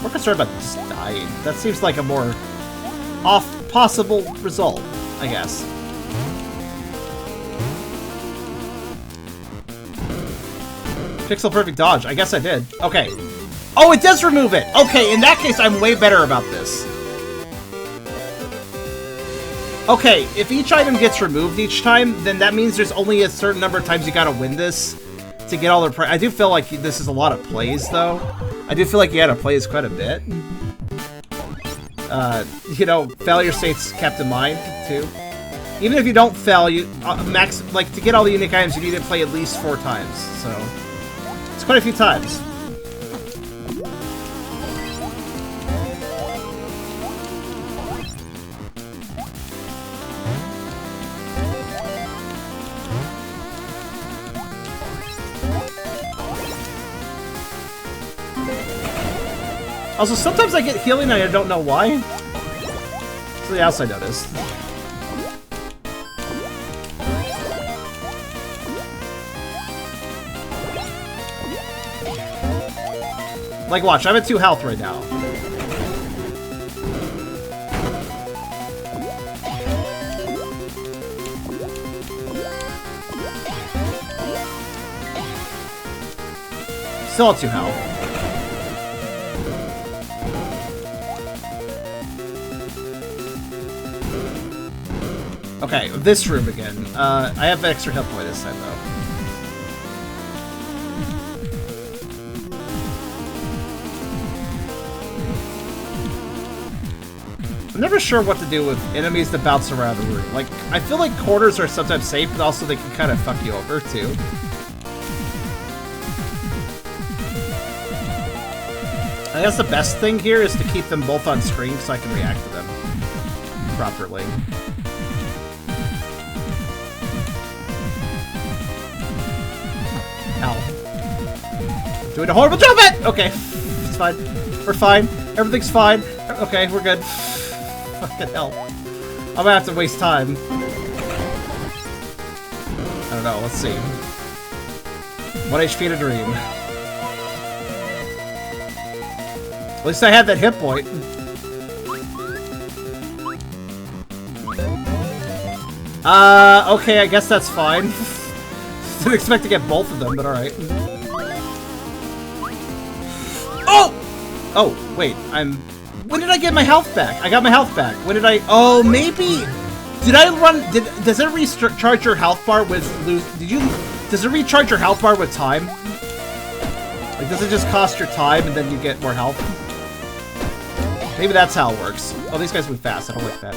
More concerned about just dying. That seems like a more possible result, I guess. Pixel perfect dodge. I guess I did. Okay. Oh, it does remove it. Okay, in that case, I'm way better about this. Okay, if each item gets removed each time, then that means there's only a certain number of times you gotta win this to get all the... I do feel like this is a lot of plays, though. I do feel like you gotta play this quite a bit. You know, failure states kept in mind, too. Even if you don't fail, you max like to get all the unique items, you need to play at least 4 times. So it's quite a few times. Also, sometimes I get healing and I don't know why. So the outside noticed. Like, watch, I'm at 2 health right now. Still at 2 health. Okay, this room again. I have an extra hit point this time, though. I'm never sure what to do with enemies that bounce around the room. Like, I feel like corners are sometimes safe, but also they can kind of fuck you over, too. I guess the best thing here is to keep them both on screen so I can react to them properly. Ow. Doing a horrible job at it! Okay. It's fine. We're fine. Everything's fine. Okay, we're good. Fucking hell. I'm gonna have to waste time. I don't know, let's see. 1 HP to dream. At least I had that hit point. Okay, I guess that's fine. Didn't expect to get both of them, but alright. Oh! Oh, wait, when did I get my health back? I got my health back. When did I... Oh, maybe... Did I run... Does it recharge your health bar with... Does it recharge your health bar with time? Like, does it just cost your time and then you get more health? Maybe that's how it works. Oh, these guys move fast. I don't like that.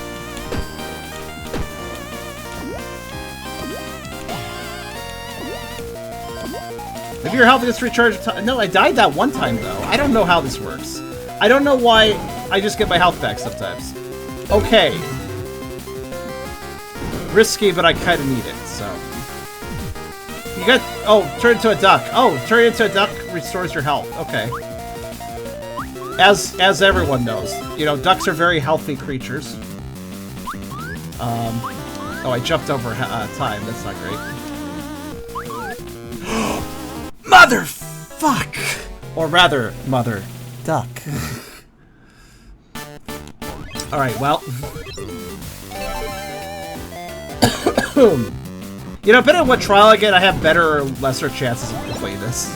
Maybe your health gets recharged... No, I died that one time, though. I don't know how this works. I don't know why I just get my health back sometimes. Okay. Risky, but I kind of need it, so... You got... Oh, turn into a duck. Oh, turn into a duck restores your health. Okay. As everyone knows. You know, ducks are very healthy creatures. Oh, I jumped over time. That's not great. Motherfuck! Or rather, mother duck. Alright, well. You know, depending on what trial I get, I have better or lesser chances of completing this.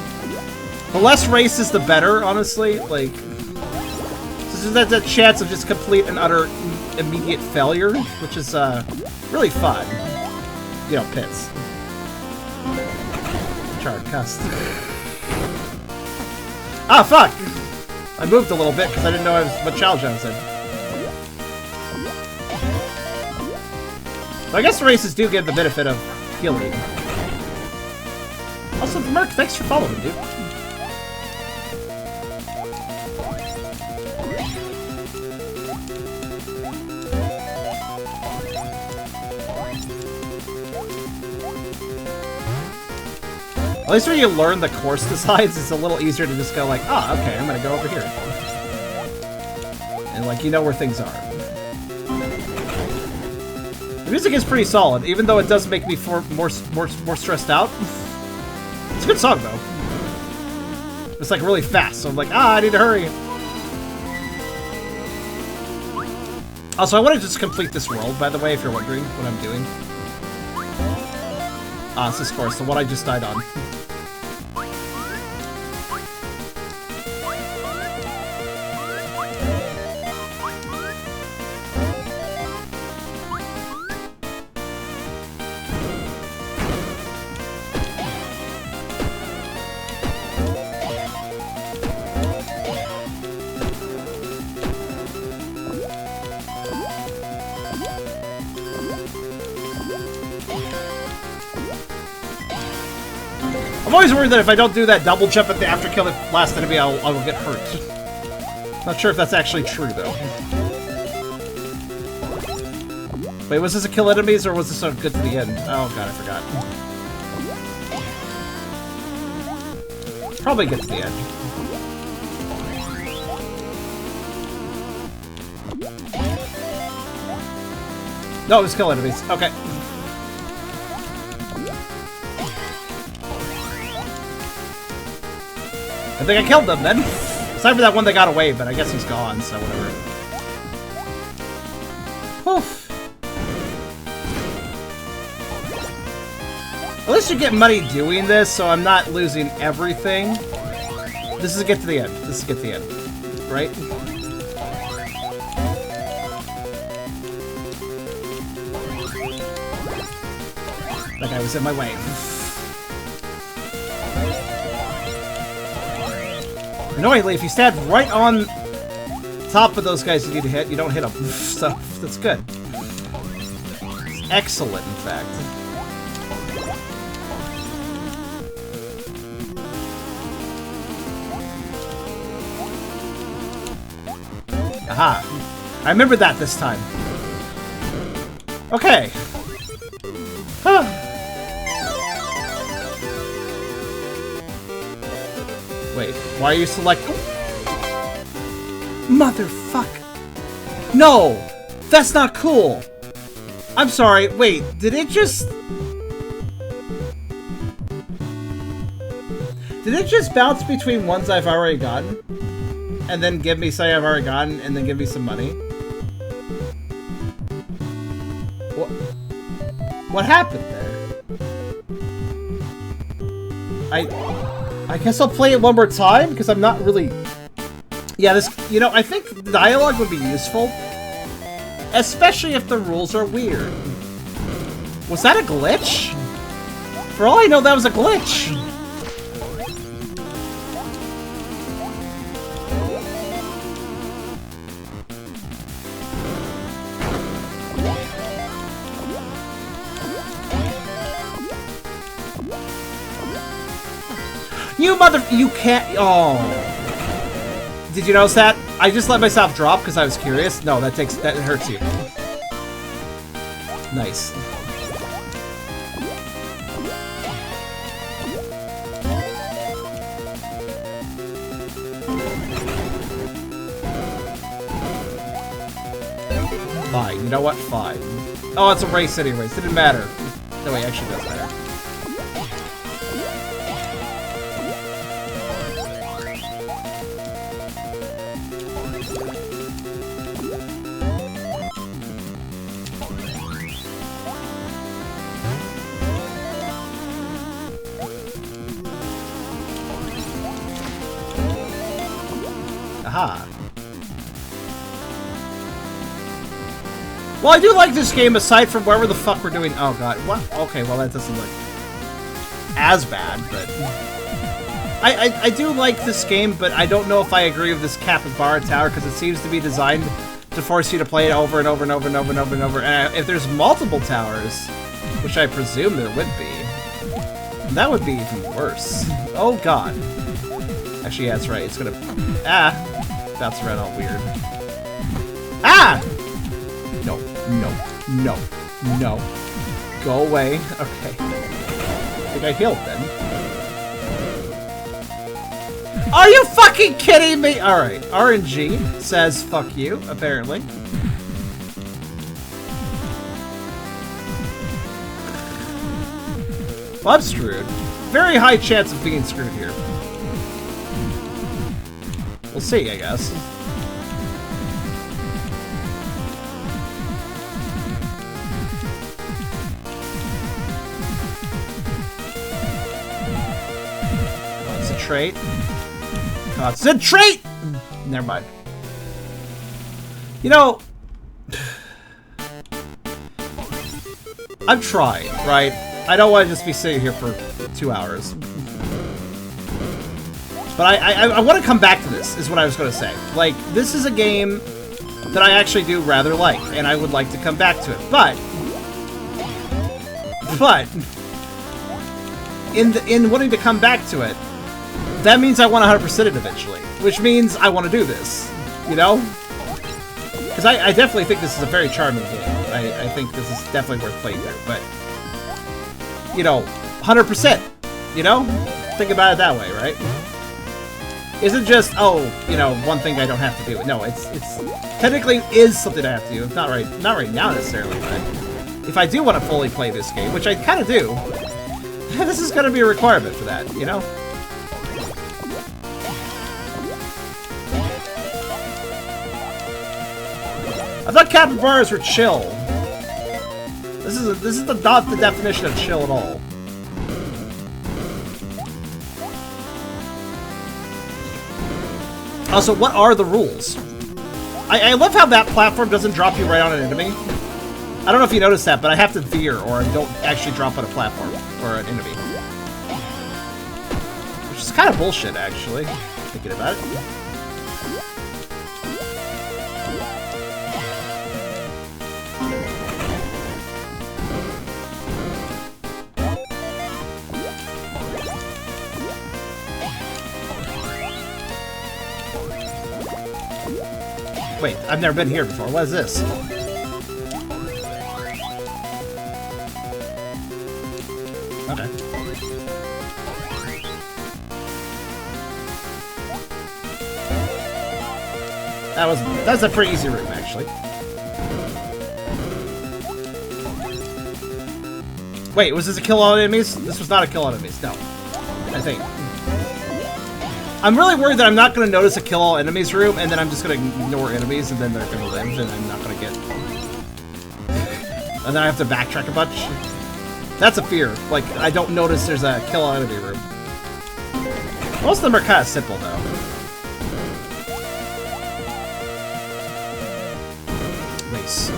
The less races, the better, honestly. Like, so there's that chance of just complete and utter immediate failure, which is really fun. You know, pits. Chart cust. Ah, fuck! I moved a little bit because I didn't know what challenge I was in. But I guess the races do give the benefit of healing. Also, Merc, thanks for following, dude. At least when you learn the course designs, it's a little easier to just go like, ah, okay, I'm gonna go over here. And like, you know where things are. The music is pretty solid, even though it does make me more stressed out. It's a good song, though. It's like really fast, so I'm like, ah, I need to hurry. Also, I want to just complete this world, by the way, if you're wondering what I'm doing. Ah, this is, of course, the one I just died on. I'm always worried that if I don't do that double jump at the after kill the last enemy, I will get hurt. Not sure if that's actually true, though. Wait, was this a kill enemies, or was this a good to the end? Oh god, I forgot. Probably get to the end. No, it was kill enemies. Okay. I think I killed them then. Aside for that one that got away, but I guess he's gone, so whatever. Whew. At least you get money doing this, so I'm not losing everything. This is a get to the end. This is a get to the end. Right? That guy was in my way. Annoyingly, if you stand right on top of those guys you need to hit, you don't hit them. So, that's good. It's excellent, in fact. Aha. I remembered that this time. Okay. Huh. Wait, why are you selecting? Motherfuck! No! That's not cool! I'm sorry, wait, did it just... Did it just bounce between ones I've already gotten? And then give me something I've already gotten, and then give me some money? What happened there? I guess I'll play it one more time, because I'm not really... Yeah, this... You know, I think dialogue would be useful. Especially if the rules are weird. Was that a glitch? For all I know, that was a glitch. You mother... You can't... Oh. Did you notice that? I just let myself drop because I was curious. No, that takes... That hurts you. Nice. Fine. You know what? Fine. Oh, it's a race anyways. Didn't matter. No, wait, actually does matter. Aha. Well, I do like this game aside from wherever the fuck we're doing. Oh god. What? Okay, well that doesn't look as bad, but I do like this game, but I don't know if I agree with this capybara tower because it seems to be designed to force you to play it over and over and over and over and over and over. And if there's multiple towers, which I presume there would be, that would be even worse. Oh god. Actually, yeah, that's right. It's gonna bounce around all weird. Ah! No, no, no, no. Go away. Okay. I think I healed then. Are you fucking kidding me? Alright, RNG says fuck you, apparently. Well, I'm screwed. Very high chance of being screwed here. We'll see, I guess. Concentrate. Concentrate! Never mind. You know... I'm trying, right? I don't want to just be sitting here for 2 hours. But I want to come back to this, is what I was going to say. Like, this is a game that I actually do rather like, and I would like to come back to it. But... in wanting to come back to it, that means I want 100% it eventually, which means I want to do this, you know? Because I definitely think this is a very charming game. I think this is definitely worth playing there, but, you know, 100%, you know? Think about it that way, right? Isn't just, oh, you know, one thing I don't have to do. No, it's technically is something I have to do. It's not right now necessarily, but if I do want to fully play this game, which I kind of do, this is going to be a requirement for that, you know? I thought capybaras were chill. This is not the definition of chill at all. Also, what are the rules? I love how that platform doesn't drop you right on an enemy. I don't know if you noticed that, but I have to veer or I don't actually drop on a platform or an enemy. Which is kind of bullshit, actually, thinking about it. Wait, I've never been here before. What is this? Okay. That's a pretty easy room, actually. Wait, was this a kill all enemies? This was not a kill all enemies, no. I think. I'm really worried that I'm not going to notice a kill all enemies room, and then I'm just going to ignore enemies, and then they're going to live, and I'm not going to get... And then I have to backtrack a bunch. That's a fear. Like, I don't notice there's a kill all enemy room. Most of them are kind of simple, though. Nice.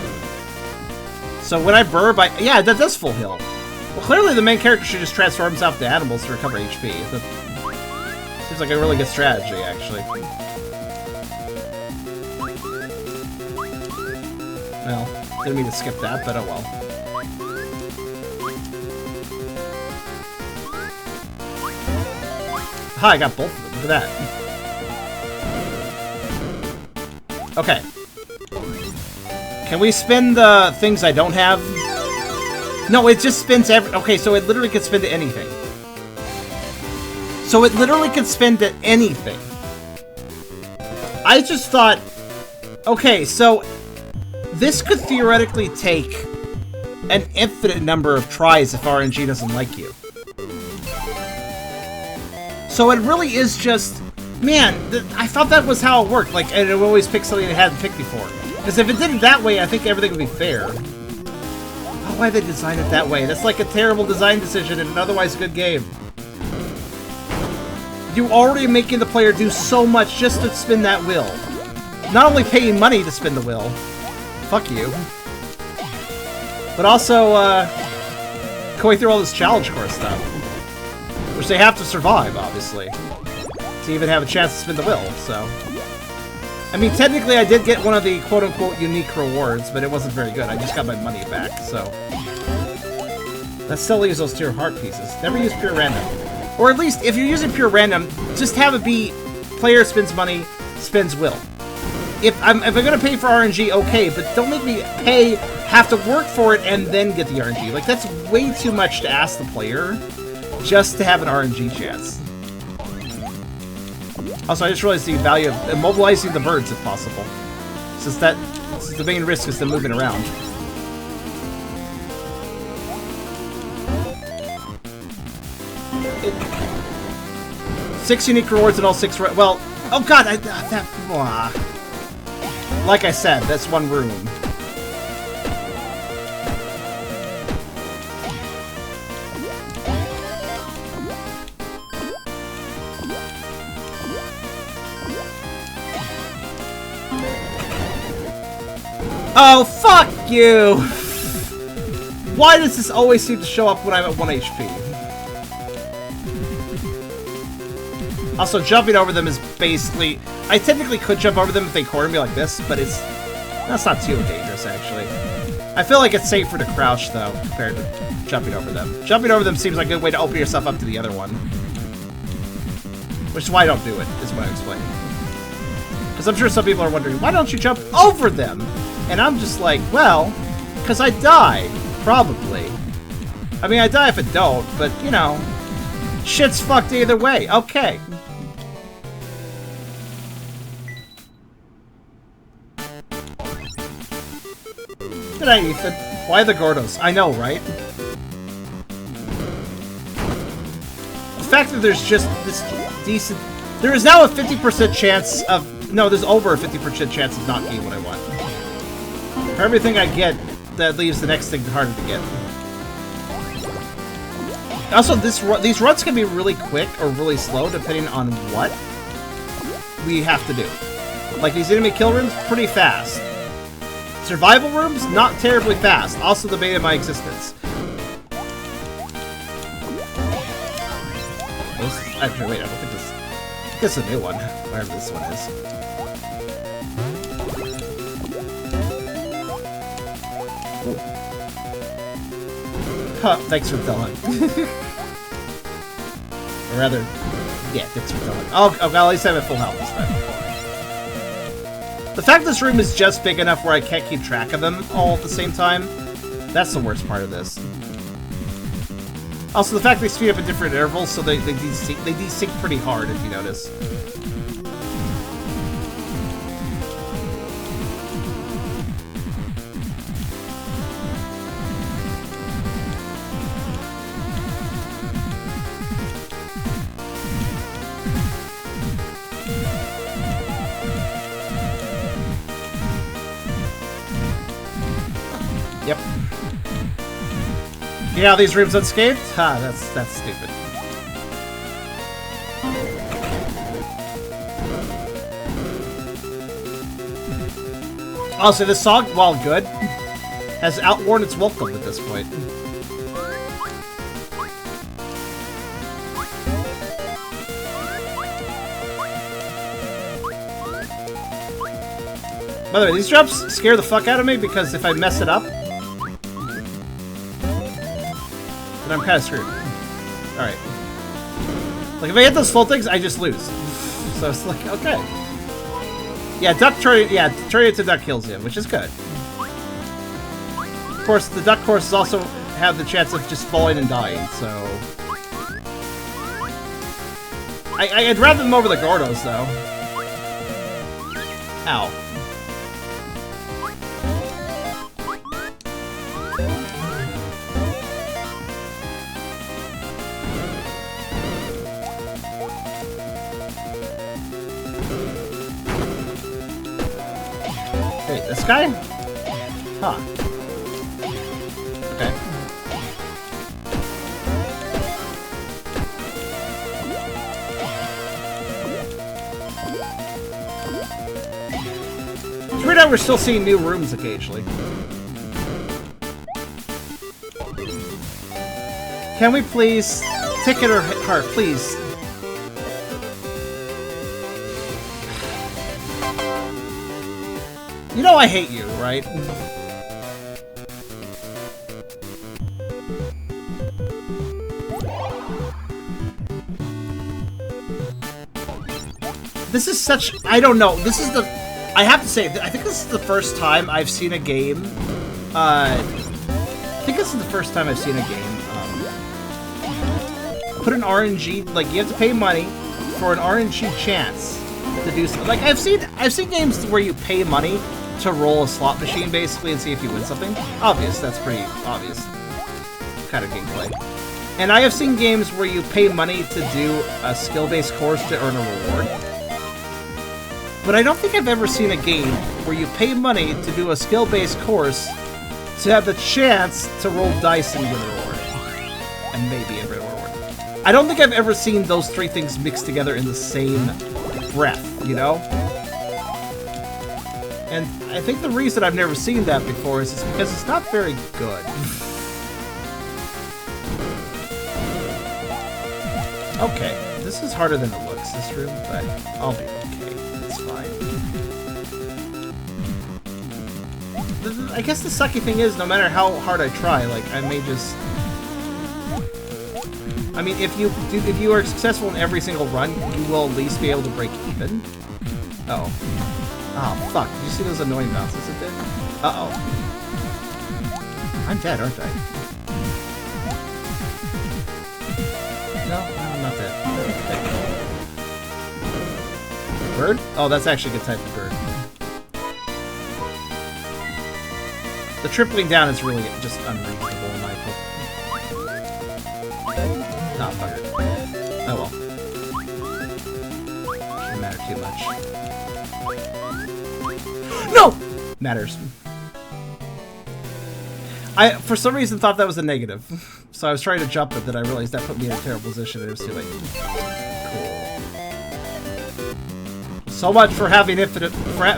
So when I burb, yeah, that does full heal. Well, clearly the main character should just transform himself to animals to recover HP. Seems like a really good strategy, actually. Well, didn't mean to skip that, but oh well. Ha, I got both of them. Look at that. Okay. Can we spin the things I don't have? No, it just spins every... Okay, so it literally can spin to anything. So it literally can spin to anything. I just thought... Okay, so... This could theoretically take an infinite number of tries if RNG doesn't like you. So it really is just... Man, I thought that was how it worked. Like, and it would always pick something it hadn't picked before. Because if it did it that way, I think everything would be fair. Oh, why did they design it that way? That's like a terrible design decision in an otherwise good game. You're already making the player do so much just to spin that wheel. Not only paying money to spin the wheel. Fuck you. But also, going through all this challenge course stuff. Which they have to survive, obviously. To even have a chance to spin the wheel, so... I mean, technically I did get one of the quote-unquote unique rewards, but it wasn't very good. I just got my money back, so... That still leaves those 2 heart pieces. Never use pure random. Or at least, if you're using pure random, just have it be player spends money, spends will. If I'm gonna pay for RNG, okay, but don't make me have to work for it and then get the RNG. Like, that's way too much to ask the player just to have an RNG chance. Also, I just realized the value of immobilizing the birds if possible. Since the main risk is them moving around. Six unique rewards and all 6 well, oh god, like I said, that's one room. Oh, fuck you! Why does this always seem to show up when I'm at 1 HP? Also, jumping over them is basically... I technically could jump over them if they corner me like this, but that's not too dangerous, actually. I feel like it's safer to crouch, though, compared to jumping over them. Jumping over them seems like a good way to open yourself up to the other one. Which is why I don't do it, is what I'm explaining. Because I'm sure some people are wondering, why don't you jump over them? And I'm just like, well, because I die, probably. I mean, I die if I don't, but, you know, shit's fucked either way. Okay. Good night, Ethan. Why the Gordos? I know, right? The fact that there's just this decent... There is now a 50% chance of... No, there's over a 50% chance of not getting what I want. For everything I get, that leaves the next thing harder to get. Also, these runs can be really quick or really slow, depending on what we have to do. Like, these enemy kill rooms, pretty fast. Survival rooms, not terribly fast. Also the bane of my existence. Actually, wait, I don't think this... This is a new one, wherever this one is. Huh, thanks for telling. Or rather, yeah, thanks for telling. Oh, well, at least I have a full health this time. The fact this room is just big enough where I can't keep track of them all at the same time, that's the worst part of this. Also, the fact they speed up at different intervals, so they desync pretty hard, if you notice. Yep. You know these rooms unscathed? Ha, that's stupid. Also, this song, while good, has outworn its welcome at this point. By the way, these jumps scare the fuck out of me because if I mess it up, then I'm kind of screwed. Alright. Like, if I hit those full things, I just lose. So it's like, okay. Yeah, turning into duck kills him, which is good. Of course, the duck courses also have the chance of just falling and dying, so... I'd rather them over the Gordos, though. Ow. Wait, this guy? Huh. Okay. It's weird how we're still seeing new rooms occasionally. Can we please... Ticket or heart, please. You know I hate you, right? This is such... I don't know. This is the... I have to say, I think this is the first time I've seen a game... I think this is the first time I've seen a game... put an RNG... Like, you have to pay money for an RNG chance to do something. Like, I've seen games where you pay money to roll a slot machine, basically, and see if you win something. Obvious, that's pretty obvious kind of gameplay. And I have seen games where you pay money to do a skill-based course to earn a reward. But I don't think I've ever seen a game where you pay money to do a skill-based course to have the chance to roll dice and win a reward. And maybe a reward. I don't think I've ever seen those three things mixed together in the same breath, you know? And I think the reason I've never seen that before is because it's not very good. Okay, this is harder than it looks, this room, but I'll be okay. It's fine. I guess the sucky thing is, no matter how hard I try, like, I may just... I mean, if you are successful in every single run, you will at least be able to break even. Oh. Oh, fuck. Did you see those annoying bounces it did? Uh-oh. I'm dead, aren't I? No, I'm not dead. Bird? Oh, that's actually a good type of bird. The tripling down is really just unreasonable in my opinion. Oh, fuck it. Oh well. Shouldn't matter too much. No! Matters. I, for some reason, thought that was a negative. So I was trying to jump it, then I realized that put me in a terrible position, and it was too late. Cool. So much for having infinite...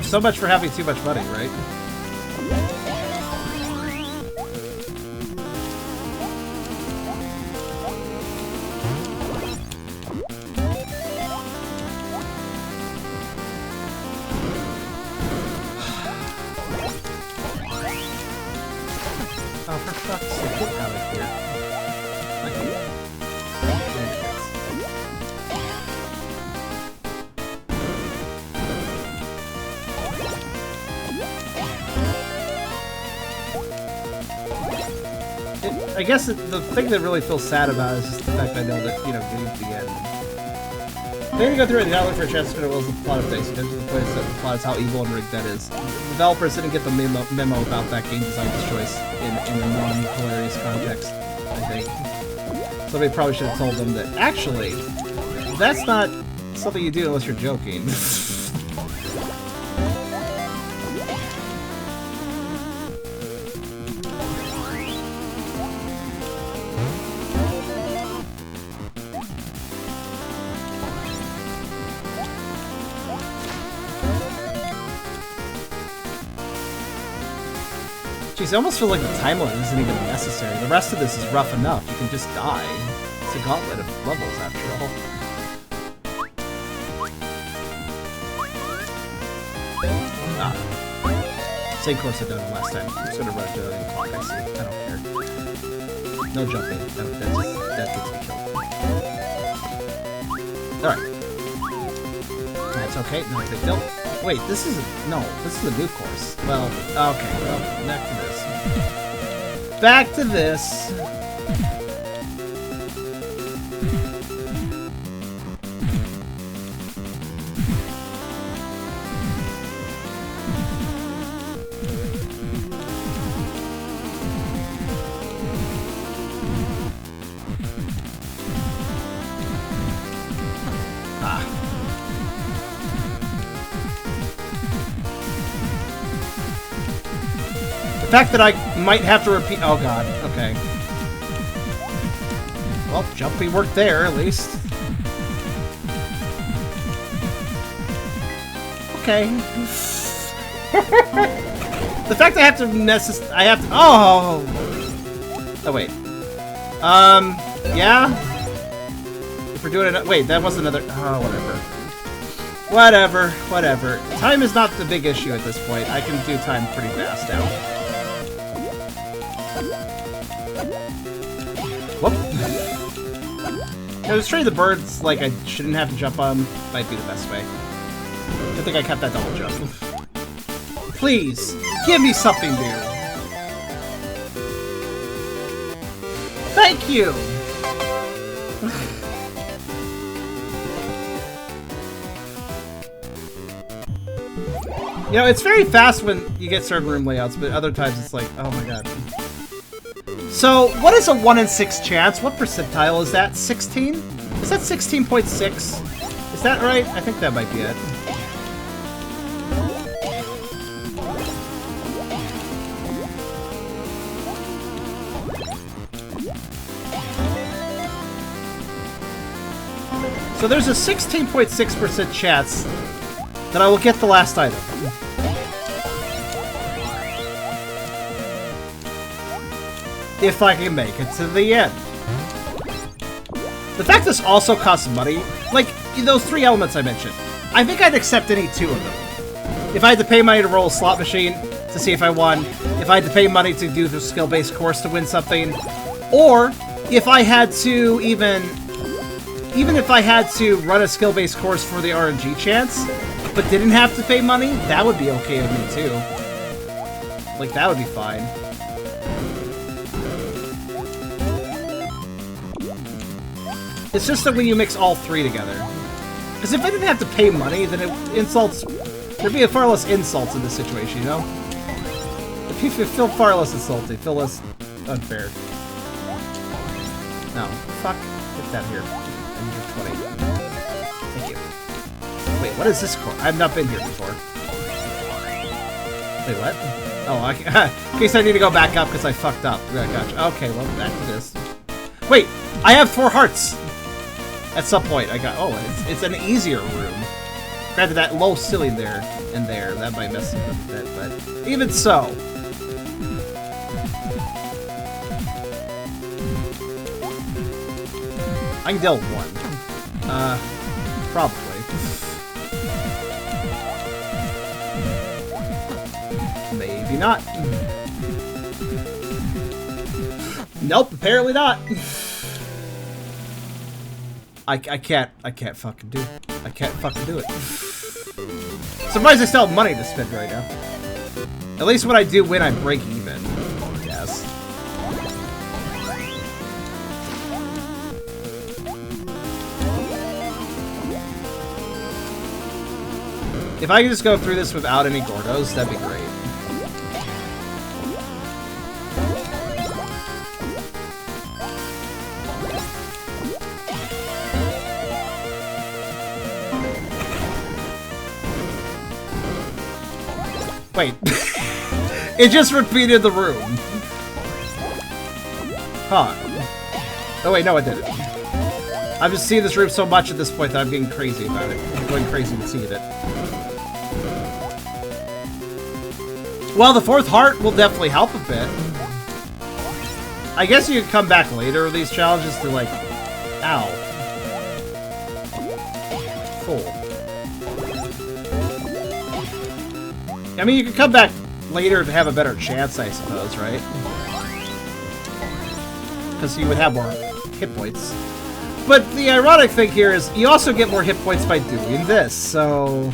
so much for having too much money, right? Oh, for fuck's sake, get out of here. I guess the thing that really feels sad about it is just the fact I know that, you know, getting to the end. Then you go through it and look for a chance to spin it well as the plot of things. You go to the place that implies how evil and rigged that is. The developers didn't get the memo about that game design choice in a non-hilarious context, I think. Somebody probably should have told them that, actually, that's not something you do unless you're joking. Jeez, I almost feel like the time limit isn't even necessary. The rest of this is rough enough. You can just die. It's a gauntlet of levels, after all. Ah. Same course I've done last time. I'm just gonna run to the clock, I see. I don't care. No jumping. That gets me killed. Alright. That's okay. No big deal. Wait, this is a new course. Well, okay, well, back to this. Back to this. The fact that I might have to repeat... Oh god, okay. Well, jumping worked there, at least. Okay. The fact I have to Oh! Oh, wait. Yeah? If we're doing it... Wait, that was another... Oh, whatever. Time is not the big issue at this point. I can do time pretty fast now. Whoop. Just trade the birds like I shouldn't have to jump on them might be the best way. I think I kept that double jump. Please, give me something new. Thank you! You know, it's very fast when you get certain room layouts, but other times it's like, oh my god. So, what is a 1 in 6 chance? What percentile is that? 16? Is that 16.6? Is that right? I think that might be it. So there's a 16.6% chance that I will get the last item. If I can make it to the end. The fact this also costs money, like those 3 elements I mentioned, I think I'd accept any 2 of them. If I had to pay money to roll a slot machine, to see if I won, if I had to pay money to do the skill-based course to win something, or if I had to even if I had to run a skill-based course for the RNG chance, but didn't have to pay money, that would be okay with me too. Like, that would be fine. It's just that when you mix all three together. Because if I didn't have to pay money, then there'd be far less insults in this situation, you know? If you feel far less insulting, feel less unfair. No. Fuck. Get that here. I need your 20. Thank you. Wait, what is this course? I've not been here before. Wait, what? Oh, in case I need to go back up because I fucked up. Yeah, gotcha. Okay, well, back to this. Wait! I have 4 hearts! At some point, I got... Oh, it's an easier room. Granted, that low ceiling there and there, that might mess up a bit, but even so. I can deal with 1. Probably. Maybe not. Nope, apparently not. I can't fucking do it. I can't fucking do it. Surprised I still have money to spend right now. At least when I do win, I break even. Yes. If I could just go through this without any Gordos, that'd be great. Wait. It just repeated the room. Huh. Oh wait, no it didn't. I've just seen this room so much at this point that I'm getting crazy about it. I'm going crazy to see it. Well, the 4th heart will definitely help a bit. I guess you could come back later with these challenges to like... Ow. Full. I mean, you could come back later to have a better chance, I suppose, right? Because you would have more hit points. But the ironic thing here is you also get more hit points by doing this, so...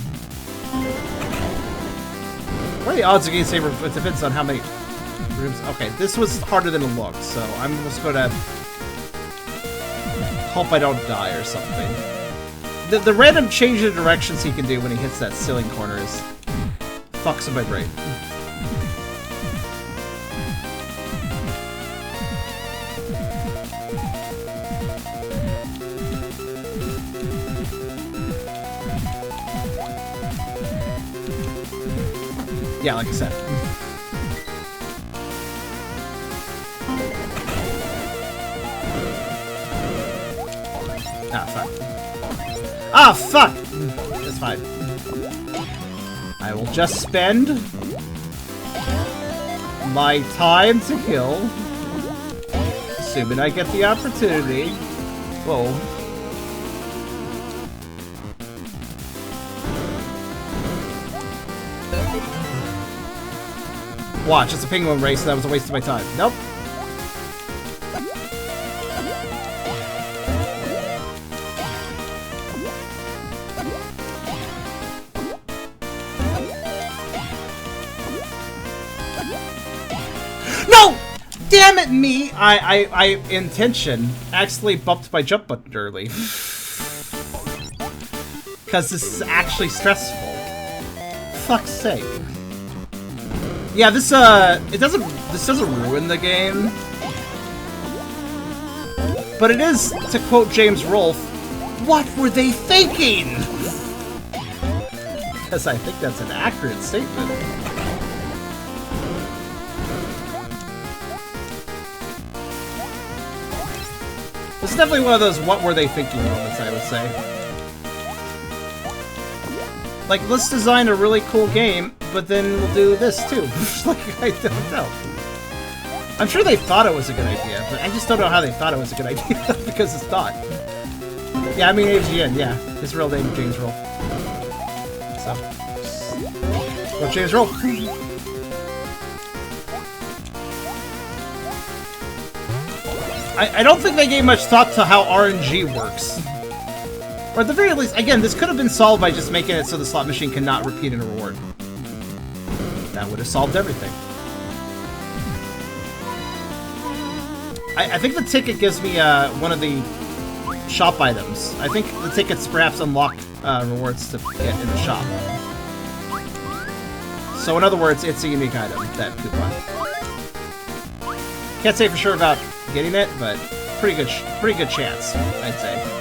What are the odds of getting saber? It depends on how many rooms... Okay, this was harder than it looked, so I'm just gonna... hope I don't die or something. The random change of directions he can do when he hits that ceiling corner is... fucks in my brain. Yeah, like I said. Ah, fuck. Ah, fuck! It's fine. I will just spend my time to heal, assuming I get the opportunity. Whoa. Watch, it's a penguin race, that was a waste of my time. Nope. No! Damn it, me! I intention actually bumped my jump button early. Because this is actually stressful. Fuck's sake. Yeah, this doesn't ruin the game. But it is, to quote James Rolfe, what were they thinking? Because I think that's an accurate statement. This is definitely one of those what were they thinking moments, I would say. Like, let's design a really cool game, but then we'll do this too. Like, I don't know. I'm sure they thought it was a good idea, but I just don't know how they thought it was a good idea, because it's not. Yeah, I mean AGN, yeah. His real name is James Rolfe. So. Well, James Rolfe. I don't think they gave much thought to how RNG works. Or at the very least, again, this could have been solved by just making it so the slot machine cannot repeat a reward. That would have solved everything. I think the ticket gives me one of the shop items. I think the tickets perhaps unlock rewards to get in the shop. So in other words, it's a unique item, that coupon. Can't say for sure about getting it, but pretty good chance, I'd say.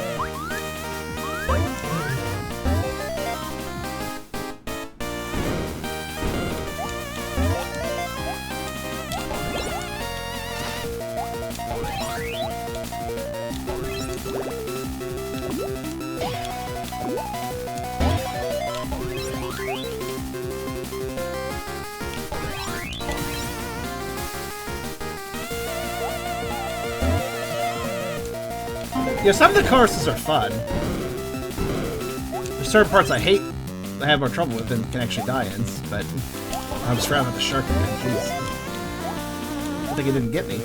Yeah, some of the courses are fun. There's certain parts I hate, I have more trouble with and can actually die in, but I'm surrounded with the shark again, jeez. I think he didn't get me.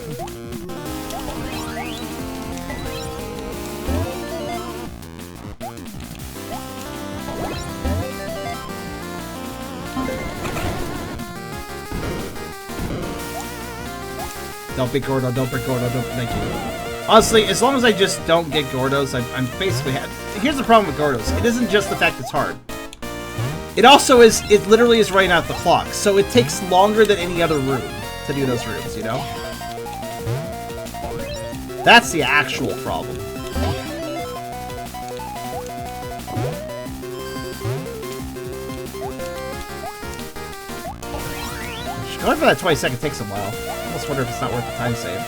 Don't be Gordo, don't be Gordo, don't, thank you. Honestly, as long as I just don't get Gordos, I'm basically here's the problem with Gordos. It isn't just the fact it's hard. It also is, it literally is running out the clock, so it takes longer than any other room to do those rooms, you know? That's the actual problem. Going for that 20-second takes a while. I almost wonder if it's not worth the time save.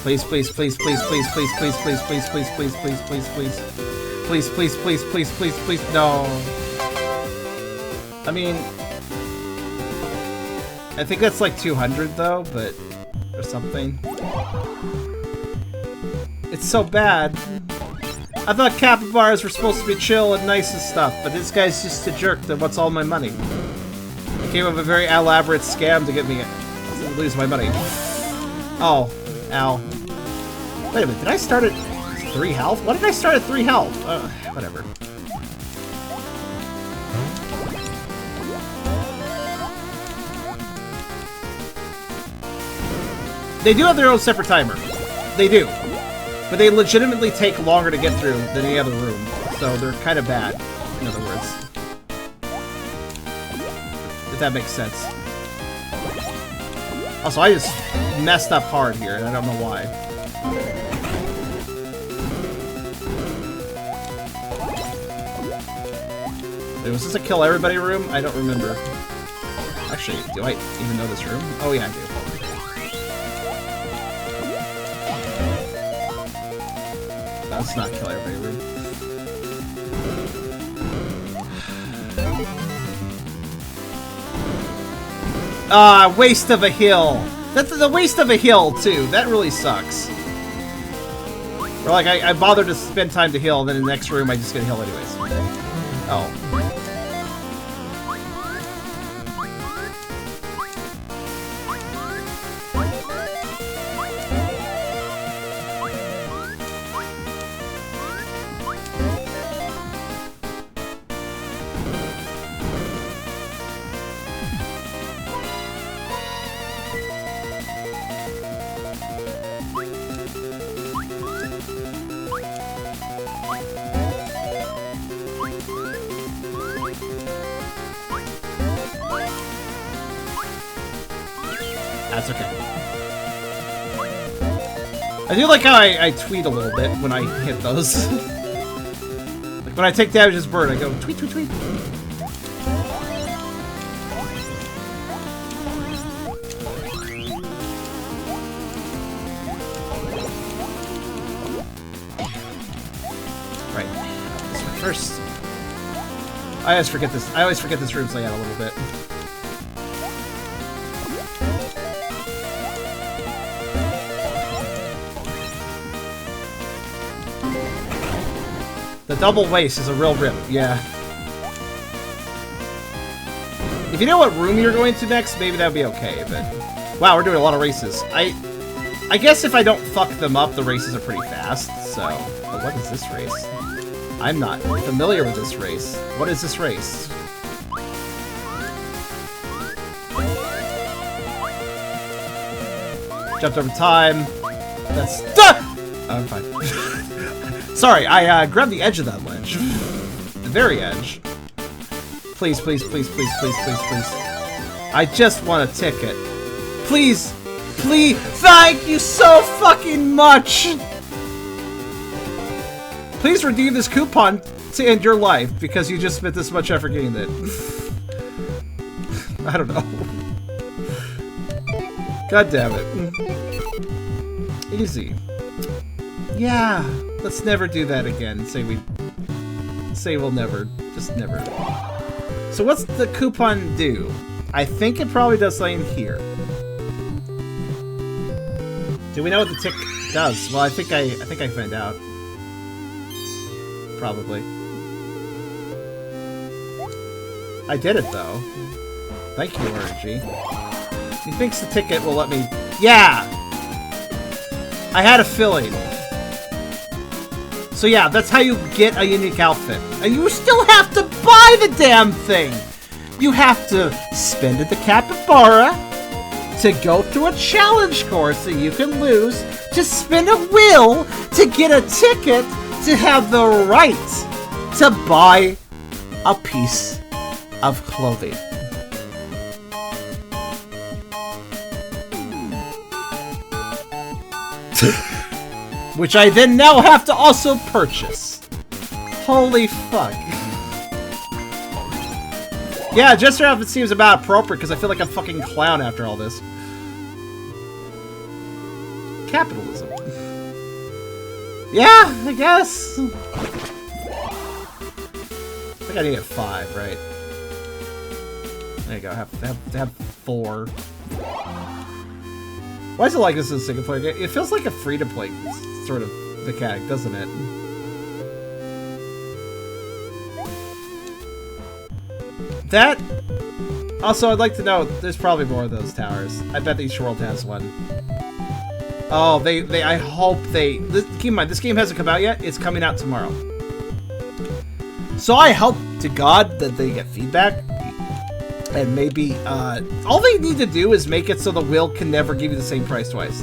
Please, please, please, please, please, please, please, please, please, please, please, please, please, please. Please, please, please, please, please, please, no. I mean, I think that's like 200 though, but, or something. It's so bad. I thought capybaras were supposed to be chill and nice and stuff, but this guy's just a jerk that wants all my money. He came up with a very elaborate scam to get me to lose my money. Oh, ow. Wait a minute, did I start at 3 health? Why did I start at 3 health? Whatever. They do have their own separate timer. They do. But they legitimately take longer to get through than any other room. So they're kind of bad, in other words. If that makes sense. Also, I just messed up hard here, and I don't know why. Wait, was this a kill everybody room? I don't remember. Actually, do I even know this room? Oh yeah, I do. Let's not kill everybody room. Ah, waste of a hill. That's the waste of a hill too. That really sucks. Or like I bothered to spend time to heal, then in the next room I just get a heal anyways. Oh. That's okay. I do like how I tweet a little bit when I hit those. Like when I take damage as bird, I go tweet, tweet, tweet. Right. This one first. I always forget this room's layout a little bit. The double waste is a real rip, yeah. If you know what room you're going to next, maybe that'd be okay, but... Wow, we're doing a lot of races. I guess if I don't fuck them up, the races are pretty fast, so... But what is this race? I'm not familiar with this race. What is this race? Jumped over time. That's... Oh, I'm fine. Sorry, I grabbed the edge of that ledge. The very edge. Please, please, please, please, please, please, please. I just want a ticket. Please, please, thank you so fucking much! Please redeem this coupon to end your life, because you just spent this much effort getting it. I don't know. God damn it. Easy. Yeah, let's never do that again. Say we'll never. Just never. So what's the coupon do? I think it probably does something here. Do we know what the tick does? Well, I think I found out. Probably. I did it though. Thank you, RNG. He thinks the ticket will let me... Yeah! I had a feeling. So yeah, that's how you get a unique outfit. And you still have to buy the damn thing! You have to spend at the capybara to go through a challenge course that you can lose, to spin a wheel to get a ticket, to have the right to buy a piece of clothing. Which I then now have to also purchase. Holy fuck. Yeah, Jester outfit seems about appropriate because I feel like a fucking clown after all this. Capitalism. Yeah, I guess. I think I need a 5, right? There you go, have 4. Why is it like this in a single player game? It feels like a free-to-play sort of mechanic, doesn't it? That... Also, I'd like to know, there's probably more of those towers. I bet each world has one. Oh, I hope they... keep in mind, this game hasn't come out yet. It's coming out tomorrow. So I hope to God that they get feedback. And maybe, all they need to do is make it so the wheel can never give you the same price twice.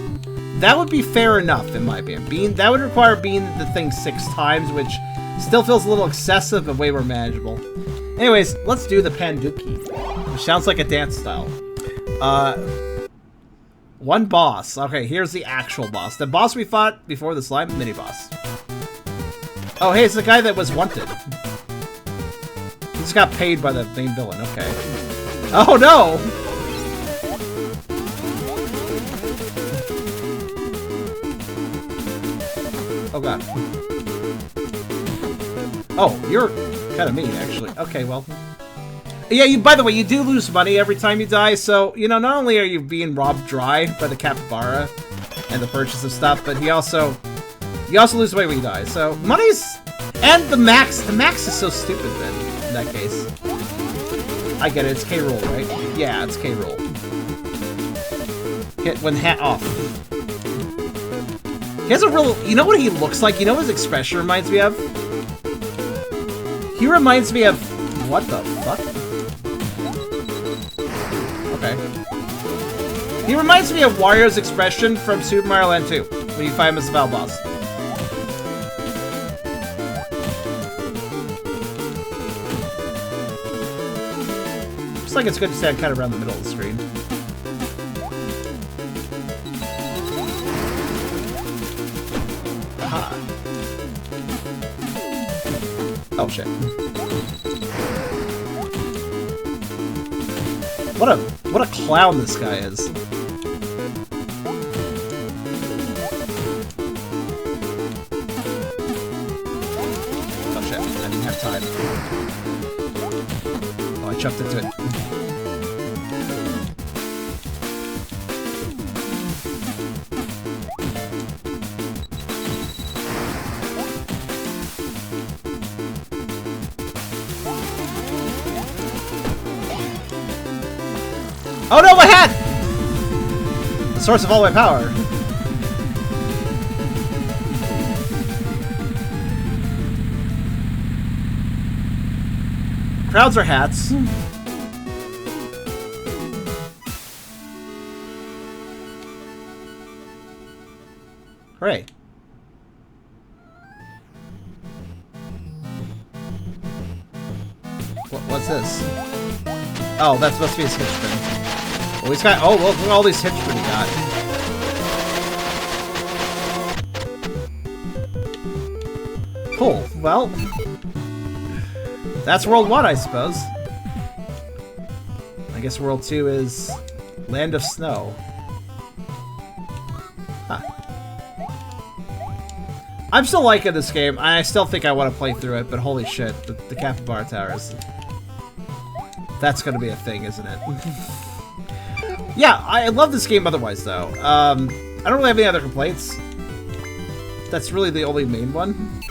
That would be fair enough, in my opinion. That would require being the thing 6 times, which still feels a little excessive, but way more manageable. Anyways, let's do the Panduki, which sounds like a dance style. One boss. Okay, here's the actual boss. The boss we fought before the slime, mini-boss. Oh, hey, it's the guy that was wanted. He just got paid by the main villain, okay. Oh no! Oh god. Oh, you're kind of mean, actually. Okay, well. Yeah, by the way, you do lose money every time you die, so, you know, not only are you being robbed dry by the capybara and the purchase of stuff, but you also lose money when you die, so money's... And the max is so stupid then, in that case. I get it, it's K. Rool, right? Yeah, it's K. Rool. Get one hat off. He has a real... You know what he looks like? You know what his expression reminds me of? He reminds me of... What the fuck? Okay. He reminds me of Wario's expression from Super Mario Land 2, when you fight him as the battle boss. Looks like it's good to stand kind of around the middle of the screen. Aha. Oh shit. What a clown this guy is. Oh shit, I didn't have time. Oh, I chucked into it. Oh no, my hat! The source of all my power. Crowds are hats. Hooray. What's this? Oh, that's supposed to be his hitchman. Well, he's got. Oh, look at all these hitchmen he got. Cool. Well, that's World 1, I suppose. I guess World 2 is Land of Snow. Huh. I'm still liking this game. I still think I want to play through it, but holy shit, the Capybara Towers. That's going to be a thing, isn't it? Yeah, I love this game otherwise, though. I don't really have any other complaints. That's really the only main one.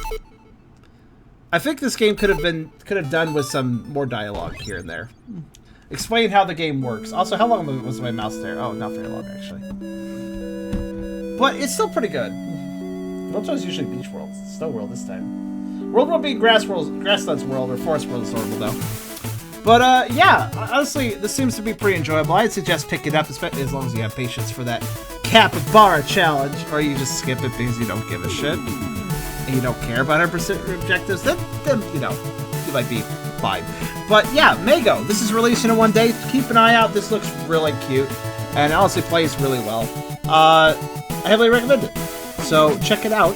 I think this game could have done with some more dialogue here and there. Explain how the game works. Also, how long was my mouse there? Oh, not very long, actually. But it's still pretty good. World 2 is usually Beach World. Snow World this time. World 1 being Grasslands World, or Forest World is normal, though. But, yeah, honestly, this seems to be pretty enjoyable. I'd suggest pick it up, especially as long as you have patience for that Capybara challenge, or you just skip it because you don't give a shit, and you don't care about our objectives, then, you know, you might be fine. But, yeah, Mago, this is releasing in one day. Keep an eye out. This looks really cute, and honestly plays really well. I heavily recommend it. So, check it out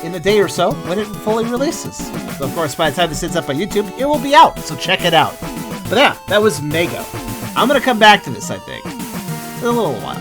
in a day or so when it fully releases. So, of course, by the time this ends up on YouTube, it will be out, so check it out. But yeah, that was Mago. I'm going to come back to this, I think, in a little while.